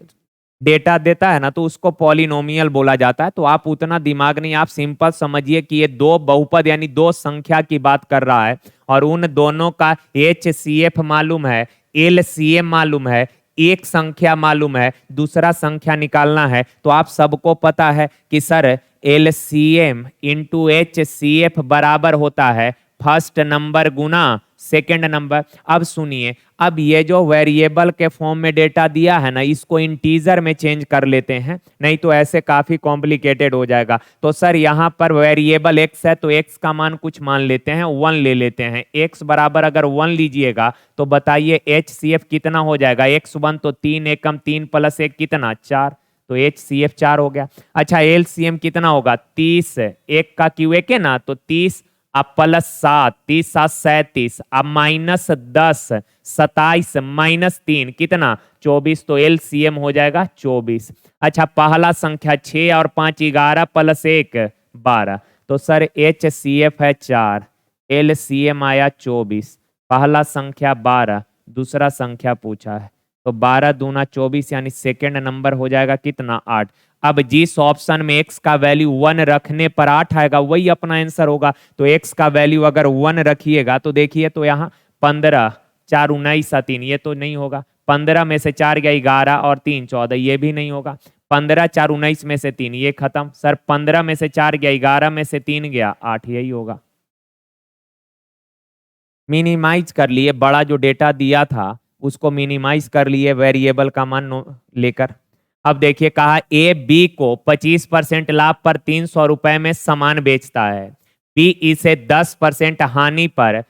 डेटा देता है ना तो उसको पॉलिनोमियल बोला जाता है। तो आप उतना दिमाग नहीं, आप सिंपल समझिए कि ये दो बहुपद यानी दो संख्या की बात कर रहा है और उन दोनों का एच सी एफ मालूम है, एल सी एम मालूम है, एक संख्या मालूम है, दूसरा संख्या निकालना है। तो आप सबको पता है कि सर LCM इंटू HCF बराबर होता है फर्स्ट नंबर गुना सेकंड नंबर। अब सुनिए, अब ये जो वेरिएबल के फॉर्म में डेटा दिया है ना इसको इंटीजर में चेंज कर लेते हैं, नहीं तो ऐसे काफी कॉम्प्लिकेटेड हो जाएगा। तो सर यहाँ पर वेरिएबल x है तो x का मान कुछ मान लेते हैं, 1 ले लेते हैं। x बराबर अगर 1 लीजिएगा तो बताइए HCF कितना हो जाएगा? x1 तो 3 एकम 3 प्लस 1 कितना? 4, तो HCF 4 हो गया। अच्छा LCM कितना होगा? 30, एक का क्यू एक है ना तो 30 अब प्लस 7, 30 7 37, अब माइनस 10 27 माइनस 3 कितना? 24, तो LCM हो जाएगा 24। अच्छा पहला संख्या 6 और 5 11 प्लस 1 12, तो सर HCF है 4, LCM आया 24। पहला संख्या 12, दूसरा संख्या पूछा है तो 12 दूना 24 यानी सेकंड नंबर हो जाएगा कितना? 8। अब जिस ऑप्शन में x का वैल्यू 1 रखने पर 8 आएगा वही अपना आंसर होगा। तो x का वैल्यू अगर 1 रखिएगा तो देखिए तो यहाँ 15 4 19 3 ये तो नहीं होगा। 15 में से 4 गया 11 और 3 14 ये भी नहीं होगा। 15 4 19 में से 3 ये खत्म। सर 15 में से 4 गया 11 में से 3 गया 8, यही होगा। मिनिमाइज कर लिए, बड़ा जो डेटा दिया था उसको मिनिमाइज कर लिए वेरिएबल का मान लेकर। अब देखिए कहा ए बी को 25% लाभ पर 300 रुपए में सामान बेचता है। बी इसे 10% हानि पर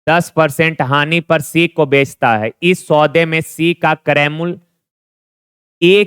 10% हानि पर सी को बेचता है। इस सौदे में सी का क्रैमुल ए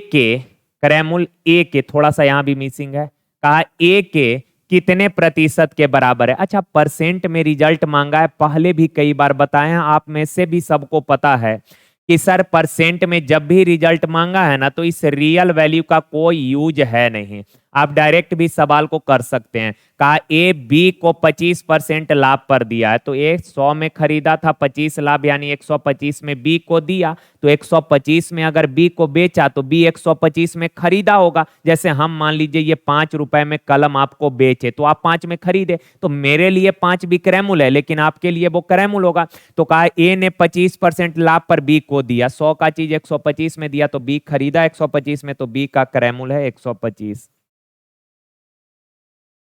के थोड़ा सा यहां भी मिसिंग है। कहा ए के कितने प्रतिशत के बराबर है? अच्छा परसेंट में रिजल्ट मांगा है, पहले भी कई बार बताए हैं, आप में से भी सबको पता है कि सर परसेंट में जब भी रिजल्ट मांगा है ना तो इस रियल वैल्यू का कोई यूज है नहीं। आप डायरेक्ट भी सवाल को कर सकते हैं। कहा ए बी को 25% लाभ पर दिया है, तो ए 100 में खरीदा था, 25 लाभ यानी 125 में बी को दिया, तो 125 में अगर बी को बेचा तो बी 125 में खरीदा होगा। जैसे हम मान लीजिए ये 5 रुपए में कलम आपको बेचे तो आप 5 में खरीदे, तो मेरे लिए 5 भी क्रैमुल है लेकिन आपके लिए वो क्रैमुल होगा। तो कहा ए ने 25% लाभ पर बी को दिया, 100 का चीज 125 में दिया तो बी खरीदा 125 में, तो बी का क्रैमुल है 125।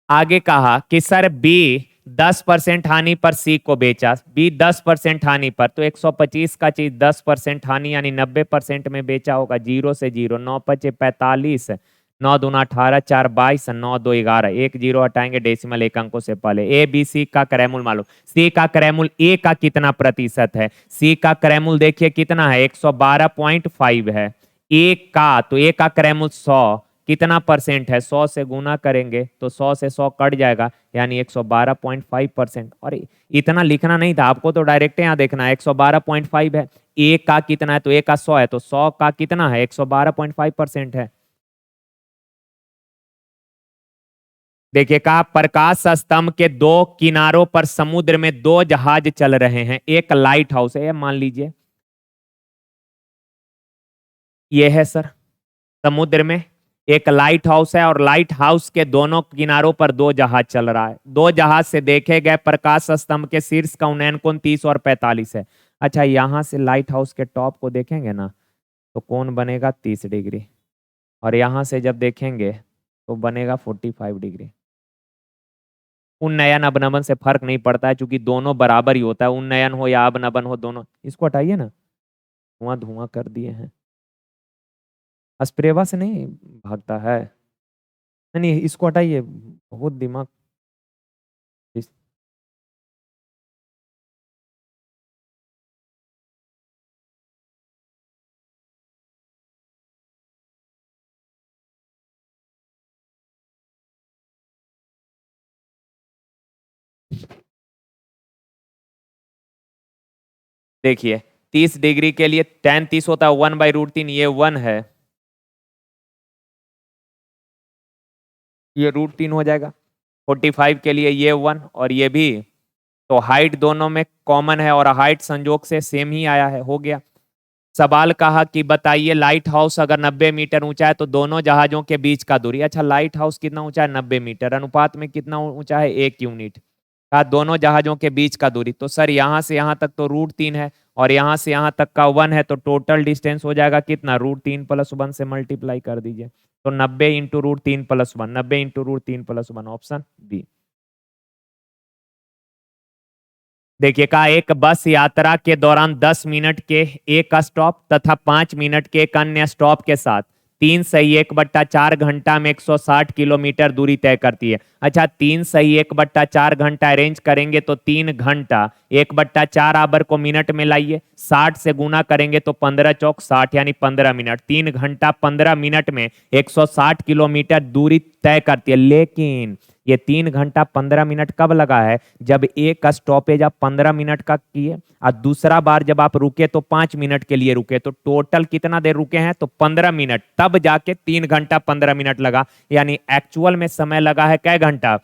आगे कहा कि सर बी 10% हानि पर सी को बेचा, बी 10% हानि पर, तो 125 का चीज 10% हानि यानी 90% में बेचा होगा। 0 से 0 9 5 45 9 दूना 18, 4 22, 9 2 11, एक जीरो हटाएंगे डेसिमल एक अंकों से पहले। ए बी सी का क्रैमूल मालूम, सी का क्रैमूल ए का कितना प्रतिशत है? सी का क्रैमूल देखिए कितना है, 112.5 है। ए का, तो ए का क्रैमूल 100 कितना परसेंट है, 100 से गुना करेंगे तो 100 से 100 कट जाएगा, यानी 112.5%। और इतना लिखना नहीं था आपको, तो डायरेक्ट यहाँ देखना है 112.5 है। ए का कितना है, तो ए का 100 है, तो 100 का कितना है, 112.5% है। देखिए कहा प्रकाश स्तंभ के दो किनारों पर समुद्र में दो जहाज चल रहे हैं, एक लाइट हाउस है मान लीजिए, ये है सर समुद्र में एक लाइट हाउस है, और लाइट हाउस के दोनों किनारों पर दो जहाज चल रहा है। दो जहाज से देखे गए प्रकाश स्तंभ के शीर्ष का उन्नयन कोण 30 और 45 है। अच्छा यहां से लाइट हाउस के टॉप को देखेंगे ना, तो कोण बनेगा 30 डिग्री, और यहां से जब देखेंगे तो बनेगा 45 डिग्री। उन्नयन अवनमन से फर्क नहीं पड़ता है, क्योंकि दोनों बराबर ही होता है, उन्नयन हो या अवनमन हो दोनों। इसको हटाइए ना, धुआं धुआं कर दिए हैं, स्प्रेवा से नहीं भागता है। नहीं नहीं, इसको हटाइए, बहुत दिमाग इस... देखिए 30 डिग्री के लिए tan 30 होता है 1/√3, ये 1 है, ये √3 हो जाएगा। 45 के लिए ये 1 और ये भी, तो हाइट दोनों में कॉमन है, और हाइट संजोग से सेम ही आया है, हो गया। सवाल कहा कि बताइए लाइट हाउस अगर 90 मीटर ऊंचा है तो दोनों जहाजों के बीच का दूरी। अच्छा लाइट हाउस कितना ऊंचा है, 90 मीटर, अनुपात में कितना ऊंचा है, 1 यूनिट। कहा दोनों जहाजों के बीच का दूरी, तो सर यहाँ से यहाँ तक तो √3 है, और यहाँ से यहाँ तक का 1 है, तो टोटल डिस्टेंस हो जाएगा कितना, √3 + 1 से मल्टीप्लाई कर दीजिए, तो 90 इंटू √3 + 1, 90 इंटू √3 + 1, ऑप्शन बी। देखिए कहा एक बस यात्रा के दौरान 10 मिनट के एक स्टॉप तथा 5 मिनट के एक अन्य स्टॉप के साथ 3 × 1/4 घंटा में 160 किलोमीटर दूरी तय करती है। अच्छा 3 × 1/4 घंटा अरेंज करेंगे तो 3 घंटा, 1/4 आवर को मिनट में लाइए, 60 से गुना करेंगे तो 15 चौक 60, यानी 15 मिनट। 3 घंटा 15 मिनट में 160 किलोमीटर दूरी तय करती है। लेकिन ये 3 घंटा 15 मिनट कब लगा है, जब एक स्टॉपेज आप 15 मिनट का किए और दूसरा बार जब आप रुके तो 5 मिनट के लिए रुके, तो टोटल कितना देर रुके हैं, तो 15 मिनट, तब जाके 3 घंटा 15 मिनट लगा। यानी एक्चुअल में समय लगा है कै घंटा,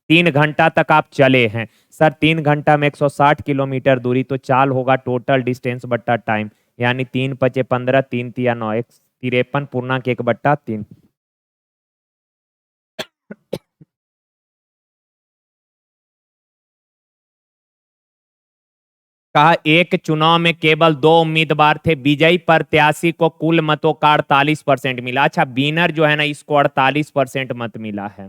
3 घंटा तक आप चले हैं। सर 3 घंटा में 160 किलोमीटर दूरी, तो चाल होगा टोटल डिस्टेंस बट्टा टाइम, यानी 3 × 5 = 15, 3 × 3 = 9, 53.1/3। कहा एक चुनाव में केवल 2 उम्मीदवार थे, विजयी प्रत्याशी को कुल मतों का 48% मिला। अच्छा विनर जो है ना, इसको 48% मत मिला है।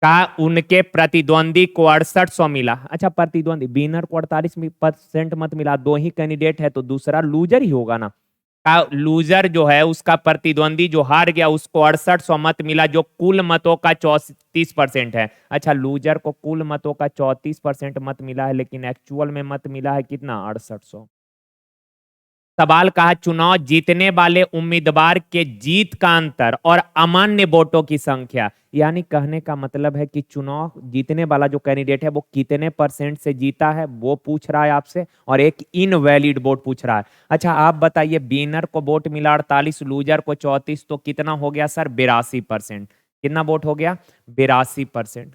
कहा उनके प्रतिद्वंदी को 6800 मिला। अच्छा प्रतिद्वंदी, विनर को 48% मत मिला, दो ही कैंडिडेट है, तो दूसरा लूजर ही होगा ना। कहा लूजर जो है उसका प्रतिद्वंदी जो हार गया उसको 6800 मत मिला, जो कुल मतों का 34% है। अच्छा लूजर को कुल मतों का 34% मत मिला है, लेकिन एक्चुअल में मत मिला है कितना, 6800। सवाल कहा चुनाव जीतने वाले उम्मीदवार के जीत का अंतर और अमान्य वोटों की संख्या, यानी कहने का मतलब है कि चुनाव जीतने वाला जो कैंडिडेट है वो कितने % से जीता है, वो पूछ रहा है आपसे, और एक इनवैलिड वोट पूछ रहा है। अच्छा आप बताइए, विनर को वोट मिला 48, लूजर को 34, तो कितना हो गया सर, 82%। कितना वोट हो गया, 82%।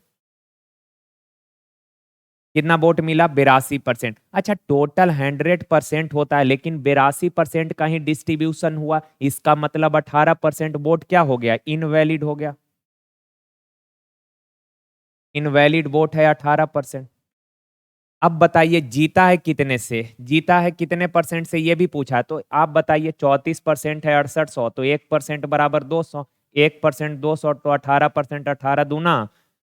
कितना वोट मिला, 82%। अच्छा टोटल 100% होता है, लेकिन 82% का ही डिस्ट्रीब्यूशन हुआ, इसका मतलब 18% वोट क्या हो गया, इनवैलिड हो गया। इनवैलिड वोट है 18%। अब बताइए जीता है कितने से, जीता है कितने % से, ये भी पूछा है, तो आप बताइए 34% है 6800, तो 1% बराबर 200, 1% 200, तो 18%, 18 दूना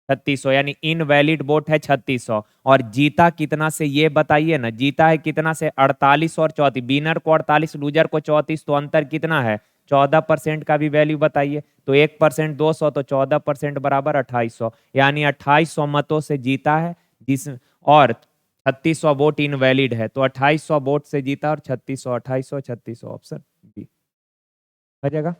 3600, यानी इनवैलिड वोट है 3600। और जीता कितना से ये बताइए ना, जीता है कितना से, 48 और 34, विनर को 48 लूजर को 34, तो अंतर कितना है, 14% का भी वैल्यू बताइए। तो 1% 200, तो 14% बराबर 2800, यानी 2800 मतों से जीता है जिस, और 3600 वोट इनवैलिड है। तो 2800 वोट से जीता और 3600, 2800 3600, ऑप्शन बी हो जाएगा।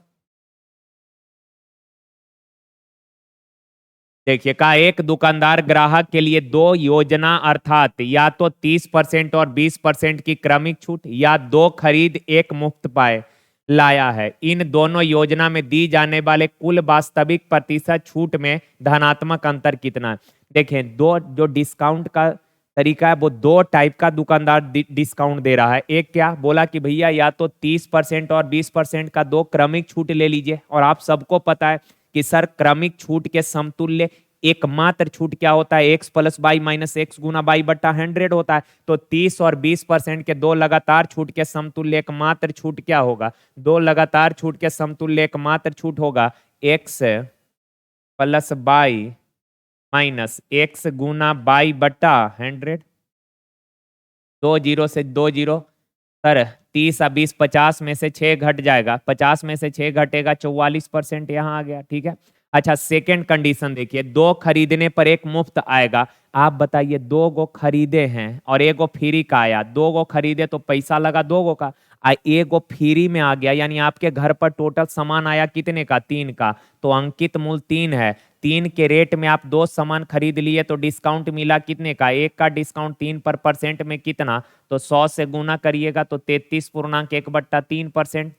देखिए, का एक दुकानदार ग्राहक के लिए दो योजना अर्थात या तो 30% और 20% की क्रमिक छूट या दो खरीद एक मुफ्त पाए लाया है। इन दोनों योजना में दी जाने वाले कुल वास्तविक प्रतिशत छूट में धनात्मक अंतर कितना है। देखें, दो जो डिस्काउंट का तरीका है वो दो टाइप का दुकानदार डिस्काउंट दे रहा है। एक क्या बोला कि भैया या तो 30% और 20% का दो क्रमिक छूट ले लीजिए, और आप सबको पता है कि सर क्रमिक छूट के समतुल्य एकमात्र छूट क्या होता है, x plus by minus x Guna by बट्टा 100 होता है। तो 30 और 20% के दो लगातार छूट के समतुल्य एकमात्र छूट क्या होगा, दो लगातार छूट के समतुल्य एकमात्र छूट होगा x plus by minus x Guna by बट्टा 100। दो जीरो से दो जीरो, सर 30 और 20 50 में से 6 घट जाएगा, 50 में से 6 घटेगा 44% यहाँ आ गया। ठीक है। अच्छा, सेकंड कंडीशन देखिए, दो खरीदने पर एक मुफ्त आएगा। आप बताइए, दो गो खरीदे हैं और एक गो फ्री का आया। दो गो खरीदे तो पैसा लगा दो गो का, एक गो फ्री में आ गया, यानी आपके घर पर टोटल सामान आया कितने का, 3 का। तो अंकित मूल 3 है। 3 के रेट में आप दो सामान खरीद लिए तो डिस्काउंट मिला कितने का, एक का डिस्काउंट 3% में कितना, तो 100 से गुना करिएगा तो 33.1/3%।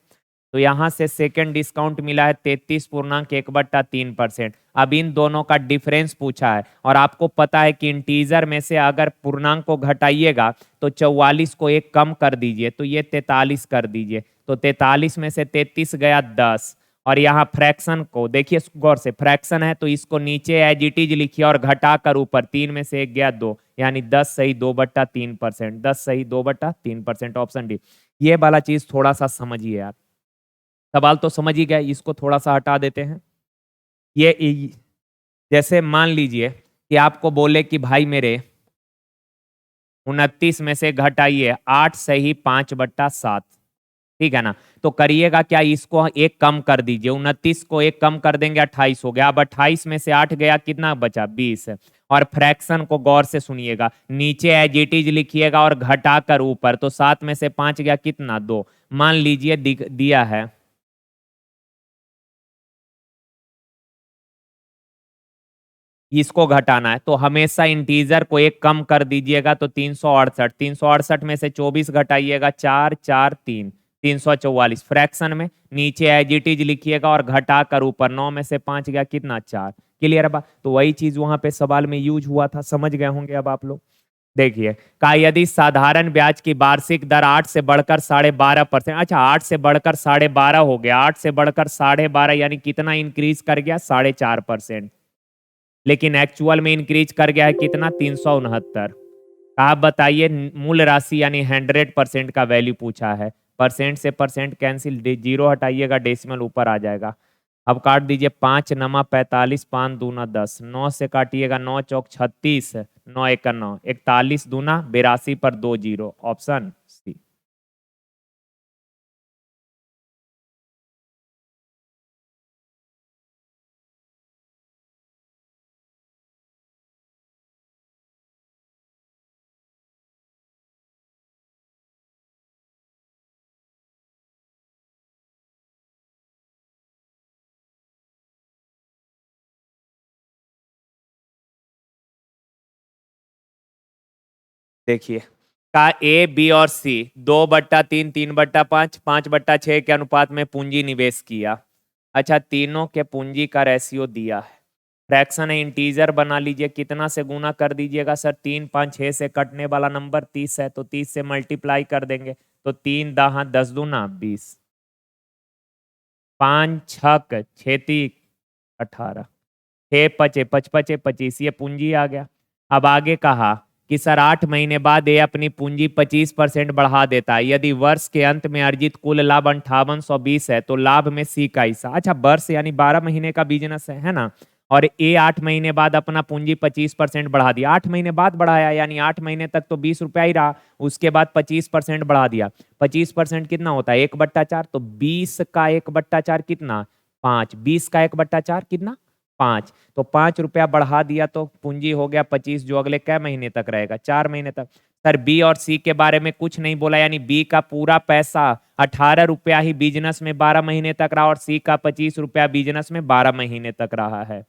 तो यहाँ से सेकंड डिस्काउंट मिला है 33.1/3%। अब इन दोनों का डिफरेंस पूछा है, और आपको पता है कि इंटीजर में से अगर पूर्णांक को घटाइएगा तो 44 को एक कम कर दीजिए, तो ये 43 कर दीजिए। तो 43 में से 33 गया 10, और यहाँ फ्रैक्शन को देखिए गौर से, फ्रैक्शन है तो इसको नीचे एज इट इज लिखिए और घटाकर ऊपर, 3 में से 1 गया 2, यानी 10 सही 2/3%, 10 सही 2/3%, ऑप्शन डी। ये वाला चीज थोड़ा सा समझिए आप, सवाल तो समझ ही गए, इसको थोड़ा सा हटा देते हैं। ये जैसे मान लीजिए कि आपको बोले कि भाई मेरे 29 में से घटाइए 8 सही 5/7, ठीक है ना। तो करिएगा क्या, इसको एक कम कर दीजिए, 29 को एक कम कर देंगे 28 हो गया। अब 28 में से 8 गया कितना बचा, 20। और फ्रैक्शन को गौर से सुनिएगा, नीचे एज इट इज लिखिएगा और घटाकर ऊपर, तो 7 में से 5 गया कितना, 2। मान लीजिए दिया है इसको घटाना है, तो हमेशा इंटीजर को एक कम कर दीजिएगा। तो 368, 368 में से 24 घटाइएगा, 4 4 3, 344। फ्रैक्शन में नीचे एज इट इज लिखिएगा और घटाकर ऊपर, 9 में से 5 गया कितना, 4। क्लियर बा। तो वही चीज वहां पे सवाल में यूज हुआ था, समझ गए होंगे अब आप लोग। देखिए, का यदि साधारण ब्याज की वार्षिक दर 8 से बढ़कर 12.5%, अच्छा 8 से बढ़कर 12.5 हो गया, 8 से बढ़कर 12.5 यानी कितना इंक्रीज कर गया, 4.5%। लेकिन एक्चुअल में इंक्रीज कर गया है कितना, 369। आप बताइए मूल राशि यानी 100% का वैल्यू पूछा है। परसेंट से परसेंट कैंसिल, जीरो हटाइएगा, डेसिमल ऊपर आ जाएगा। अब काट दीजिए, 5 नमा 45, 5 दूना 10, 9 से काटिएगा, 9 चौक 36, 9 एक 9, 41 दूना 82 पर 2 जीरो, ऑप्शन सी। देखिए, का ए बी और सी 2/3, 3/5, 5/6 के अनुपात में पूंजी निवेश किया। अच्छा, तीनों के पूंजी का रेशियो दिया है, फ्रैक्शन है, इंटीजर बना लीजिए, कितना से गुना कर दीजिएगा सर, 3 5 6 से कटने वाला नंबर 30 है, तो 30 से मल्टीप्लाई कर देंगे, तो 3 दहा 10 दूना 20, 5 छक 18, 6 पचे 55 25, ये पूंजी आ गया। अब आगे कहा कि सर 8 महीने बाद ये अपनी पूंजी 25% बढ़ा देता है, यदि वर्ष के अंत में अर्जित कुल लाभ 5820 है तो लाभ में सी का हिस्सा। अच्छा, वर्ष यानी 12 महीने का बिजनेस है ना, और ए 8 महीने बाद अपना पूंजी 25% बढ़ा दिया, 8 महीने बाद बढ़ाया, यानी 8 महीने तक तो 20 रुपया ही रहा, उसके बाद 25% बढ़ा दिया। 25% कितना होता है? 1/4। तो 20 का 1/4 कितना? 5। 20 का 1/4 कितना? 5। तो 5 रुपया बढ़ा दिया तो पूंजी हो गया 25, जो अगले कै महीने तक रहेगा? 4 महीने तक। सर बी और सी के बारे में कुछ नहीं बोला, यानी बी का पूरा पैसा 18 रुपया ही बिजनेस में 12 महीने तक रहा और सी का 25 रुपया बिजनेस में 12 महीने तक रहा है।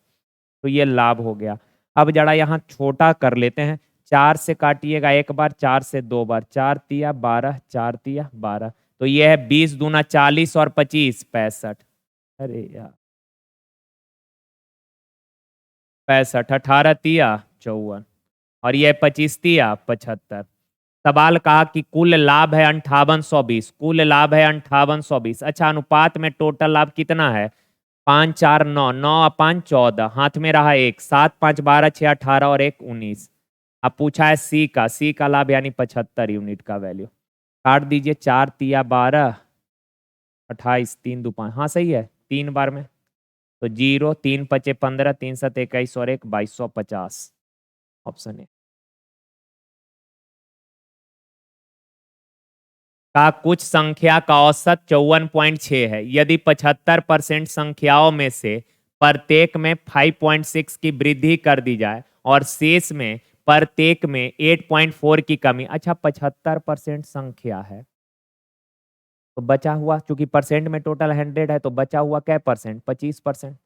तो ये लाभ हो गया। अब जरा यहाँ छोटा कर लेते हैं। 4 से काटिएगा एक बार, 4 से 2 बार, 4 तिया 12, 4 तिया 12। तो ये है 20 दूना 40 और 25 65। अरे यार 65, 18 तिया 54 और ये 25 तिया 75। सवाल कहा कि कुल लाभ है 5820, कुल लाभ है 5820। अच्छा, अनुपात में टोटल लाभ कितना है? 5 4 9, 9/5 14, हाथ में रहा 1, 7 5 12 6 18 और 1 19। अब पूछा है सी का लाभ यानी 75 यूनिट का वैल्यू। काट दीजिए, 4 तिया 12, 28, 3 दो 5, हाँ सही है, 3 बार में। तो 0, 3 5 15, 3 7 21 और 1 2250, ऑप्शन है। का कुछ संख्या का औसत 54.6 है, यदि 75% संख्याओं में से प्रत्येक में 5.6 की वृद्धि कर दी जाए और शेष में प्रत्येक में 8.4 की कमी। अच्छा, 75% संख्या है तो बचा हुआ, चूंकि परसेंट में टोटल 100 है तो बचा हुआ क्या परसेंट? 25%।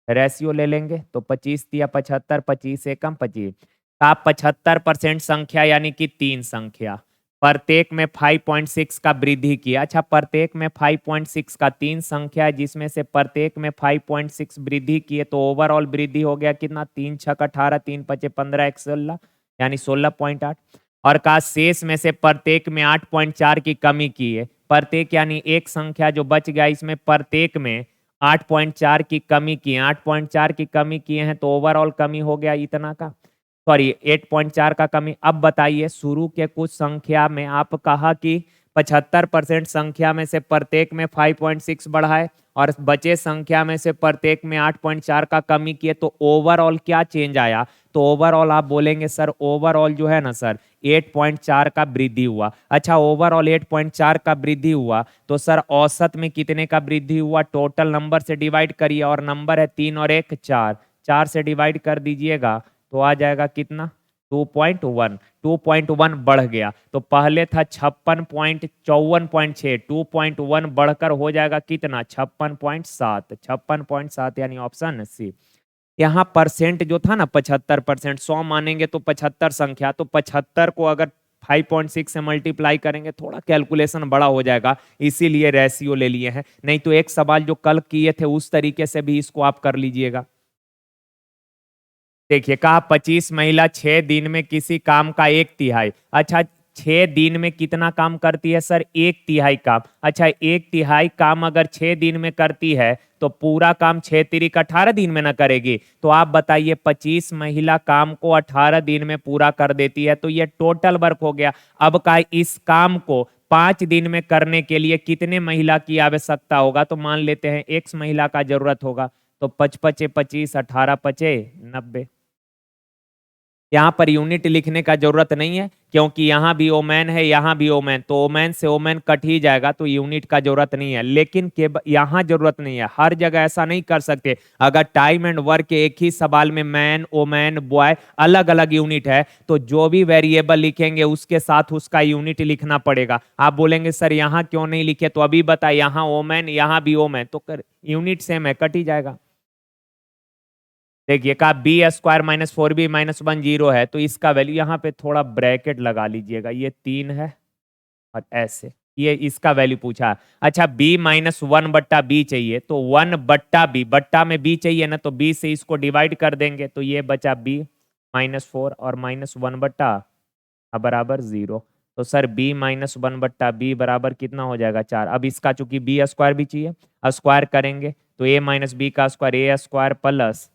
रेशियो ले लेंगे तो 25 या 75, 25 एकम 25 का 75% संख्या यानी कि 3 संख्या प्रत्येक में 5.6 का वृद्धि किया। अच्छा, प्रत्येक में 5.6 का 3 संख्या है जिसमें से प्रत्येक में 5.6 वृद्धि किए, तो ओवरऑल वृद्धि हो गया कितना? 3 छक 18, 3 पचे 15, 1 16, यानी 16.8। और का शेष में से प्रत्येक में 8.4 की कमी की है। प्रत्येक यानी एक संख्या जो बच गया, इसमें प्रत्येक में 8.4 की कमी की है, 8.4 की कमी किए हैं, तो ओवरऑल कमी हो गया इतना का, सॉरी 8.4 का कमी। अब बताइए, शुरू के कुछ संख्या में आप कहा कि 75% संख्या में से प्रत्येक में 5.6 बढ़ाए और बचे संख्या में से प्रत्येक में 8.4 का कमी किए, तो ओवरऑल क्या चेंज आया? तो ओवरऑल आप बोलेंगे सर ओवरऑल जो है ना सर 8.4 का वृद्धि हुआ। अच्छा, ओवरऑल 8.4 का वृद्धि हुआ तो सर औसत में कितने का वृद्धि हुआ? टोटल नंबर से डिवाइड करिए, और नंबर है 3 और 1 4, 4 से डिवाइड कर दीजिएगा तो आ जाएगा कितना? 2.1। 2.1 बढ़ गया, तो पहले था 56.54.6, 2.1 बढ़कर हो जाएगा कितना? 56.7, 56.7, यानी ऑप्शन सी। यहाँ परसेंट जो था ना 75%, 100 मानेंगे तो 75 संख्या, तो 75 को अगर 5.6 से मल्टीप्लाई करेंगे थोड़ा कैलकुलेशन बड़ा हो जाएगा, इसीलिए रेशियो ले लिए हैं। नहीं तो एक सवाल जो कल किए थे उस तरीके से भी इसको आप कर लीजिएगा। देखिए, कहा 25 महिला 6 दिन में किसी काम का 1/3। अच्छा, 6 दिन में कितना काम करती है सर? 1/3 काम। अच्छा, 1/3 काम अगर 6 दिन में करती है तो पूरा काम 6 तिरिक 18 दिन में ना करेगी? तो आप बताइए, 25 महिला काम को 18 दिन में पूरा कर देती है, तो ये टोटल वर्क हो गया। अब का इस काम को 5 दिन में करने के लिए कितने महिला की आवश्यकता होगा? तो मान लेते हैं X महिला का जरूरत होगा, तो 5 पचे 25, 18 पचे 90। यहाँ पर यूनिट लिखने का जरूरत नहीं है, क्योंकि यहाँ भी ओमैन है, यहाँ भी ओमैन, तो ओमैन से ओमैन कट ही जाएगा, तो यूनिट का जरूरत नहीं है। लेकिन यहाँ जरूरत नहीं है, हर जगह ऐसा नहीं कर सकते। अगर टाइम एंड वर्क के एक ही सवाल में मैन, ओमैन, बॉय अलग अलग यूनिट है, तो जो भी वेरिएबल लिखेंगे उसके साथ उसका यूनिट लिखना पड़ेगा। आप बोलेंगे सर यहाँ क्यों नहीं लिखे? तो अभी बताए, यहाँ ओमैन, यहाँ भी ओमैन, तो यूनिट सेम है, कट ही जाएगा। देखिए, कहा b² माइनस 4b माइनस 1 0 है, तो इसका वैल्यू यहाँ पे थोड़ा ब्रैकेट लगा लीजिएगा, ये 3 है और ऐसे ये इसका वैल्यू पूछा है। अच्छा, b-1/b चाहिए, तो 1/b, बट्टा में b चाहिए ना, तो b से इसको डिवाइड कर देंगे, तो ये बचा b-4 और -1/, बराबर 0। तो सर b-1/b बराबर कितना हो जाएगा? 4। अब इसका चूंकि b² भी चाहिए, स्क्वायर करेंगे तो a-b का square a² plus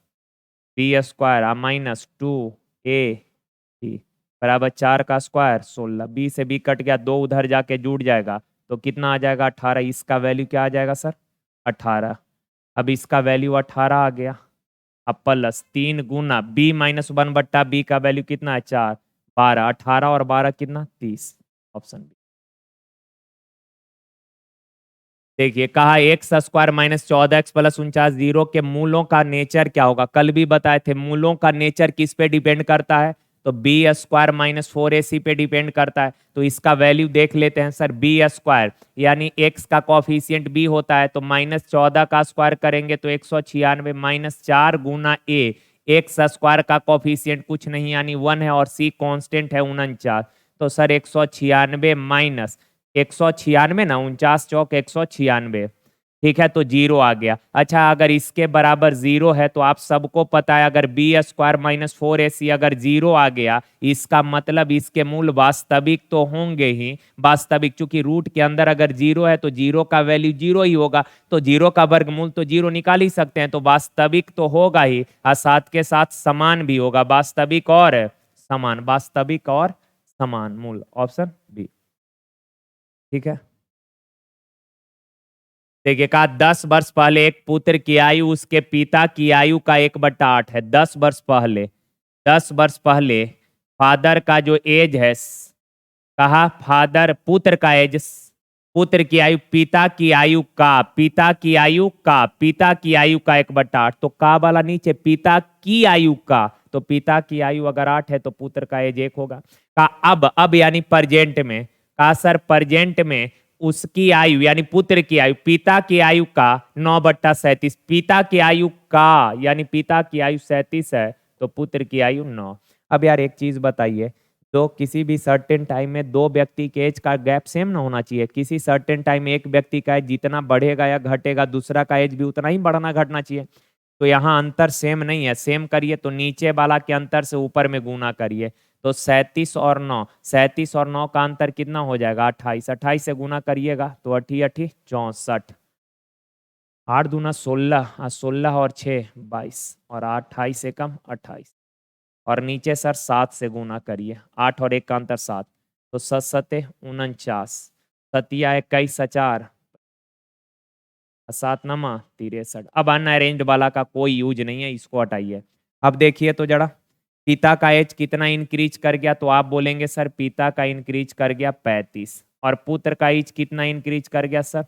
b² minus 2ab बराबर 4 का स्क्वायर 16। b से b कट गया, 2 उधर जाके जुड़ जाएगा, तो कितना आ जाएगा? 18। इसका वैल्यू क्या आ जाएगा सर? 18। अब इसका वैल्यू 18 आ गया। अब प्लस 3 गुना b माइनस 1 बट्टा b का वैल्यू कितना है 4, 12, 18 और 12 कितना 30, ऑप्शन बी। देखिए कहा x square minus 14x plus 49 zero के मूलों का नेचर क्या होगा, कल भी बताए थे मूलों का नेचर किस पे डिपेंड करता है, तो बी स्क्वायर माइनस 4ac पे डिपेंड करता है। तो इसका वैल्यू देख लेते हैं सर, बी स्क्वायर यानी एक्स का कॉफिशियंट बी होता है, तो -14 का स्क्वायर करेंगे तो 196 माइनस 4 गुना ए, एक्स स्क्वायर का कॉफिशियंट कुछ नहीं यानी 1 है और सी कांस्टेंट है 49, तो सर 196 माइनस 196 ना, 49 चौक 196, ठीक है, तो जीरो आ गया। अच्छा अगर इसके बराबर जीरो है तो आप सबको पता है अगर बी स्क्वायर माइनस 4ac अगर जीरो आ गया, इसका मतलब इसके मूल वास्तविक तो होंगे ही, वास्तविक, चूंकि रूट के अंदर अगर जीरो है तो जीरो का वैल्यू जीरो ही होगा, तो जीरो का वर्गमूल तो जीरो निकाल ही सकते हैं, तो वास्तविक तो होगा ही और साथ के साथ समान भी होगा, वास्तविक और समान, वास्तविक और समान मूल, ऑप्शन बी, ठीक है। देखिए कहा 10 वर्ष पहले एक पुत्र की आयु उसके पिता की आयु का 1/8 है। 10 वर्ष पहले, 10 वर्ष पहले फादर का जो एज है, कहा फादर पुत्र का एज, पुत्र की आयु पिता की आयु का, पिता की आयु का, पिता की आयु का 1/8, तो का वाला नीचे पिता की आयु का, तो पिता की आयु अगर 8 है तो पुत्र का एज 1 होगा। का अब यानी प्रजेंट में, का सर प्रजेंट में उसकी आयु यानी पुत्र की आयु, पिता की आयु का 9/37, पिता की आयु का यानी पिता की आयु 37 है तो पुत्र की आयु 9। अब यार एक चीज बताइए, तो किसी भी सर्टेन टाइम में दो व्यक्ति के एज का गैप सेम ना होना चाहिए, किसी सर्टेन टाइम में एक व्यक्ति का एज जितना बढ़ेगा या घटेगा दूसरा का एज भी उतना ही बढ़ना घटना चाहिए, तो यहाँ अंतर सेम नहीं है, सेम करिए तो नीचे वाला के अंतर से ऊपर में गुना करिए, तो 37 और 9, 37 और 9 का अंतर कितना हो जाएगा 28, 28 से गुना करिएगा तो 8 8 64, 8 दूना 16, 16 और 6 22 और 28 से कम 28, और नीचे सर 7 से गुना करिए, 8 और 1 का अंतर 7, तो 7 7 49, सतिया 21 4, 7 नमा 63। अब अनअरेंज्ड वाला का कोई यूज नहीं है, इसको हटाइए। अब देखिए तो जरा पिता का एज कितना इंक्रीज कर गया, तो आप बोलेंगे सर पिता का इंक्रीज कर गया 35, और पुत्र का एज कितना इंक्रीज कर गया सर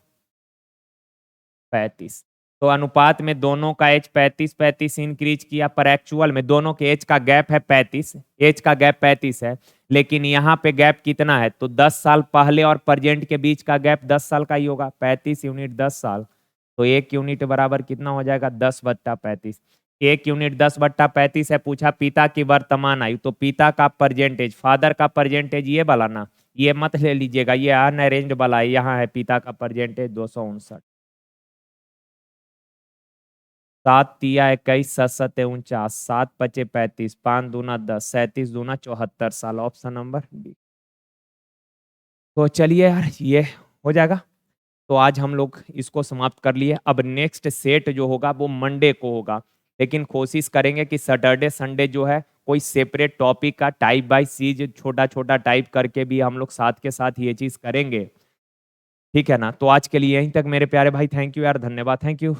35, तो अनुपात में दोनों का एज 35 इंक्रीज किया, पर एक्चुअल में दोनों के एज का गैप है 35, एज का गैप 35 है, लेकिन यहाँ पे गैप कितना है, तो 10 साल पहले और प्रेजेंट के बीच का गैप 10 साल का ही होगा, 35 यूनिट 10 साल, तो 1 यूनिट बराबर कितना हो जाएगा 10/35, 1 यूनिट 10/35 है। पूछा पिता की वर्तमान आयु, तो पिता का परजेंटेज, फादर का परजेंटेज ये वाला ना, ये मत ले लीजिएगा, ये अनअरेंज्ड वाला है, यहाँ है पिता का परजेंटेज 259, 7 तिया 21, 7 7 49, 7 5 35, 5 दूना 10, 37 दूना 74 साल, ऑप्शन नंबर बी। तो चलिए यार ये हो जाएगा, तो आज हम लोग इसको समाप्त कर लिए। अब नेक्स्ट सेट जो होगा वो मंडे को होगा, लेकिन कोशिश करेंगे कि सैटरडे संडे जो है कोई सेपरेट टॉपिक का टाइप बाय चीज छोटा छोटा टाइप करके भी हम लोग साथ के साथ ये चीज करेंगे, ठीक है ना। तो आज के लिए यहीं तक मेरे प्यारे भाई, थैंक यू यार, धन्यवाद, थैंक यू।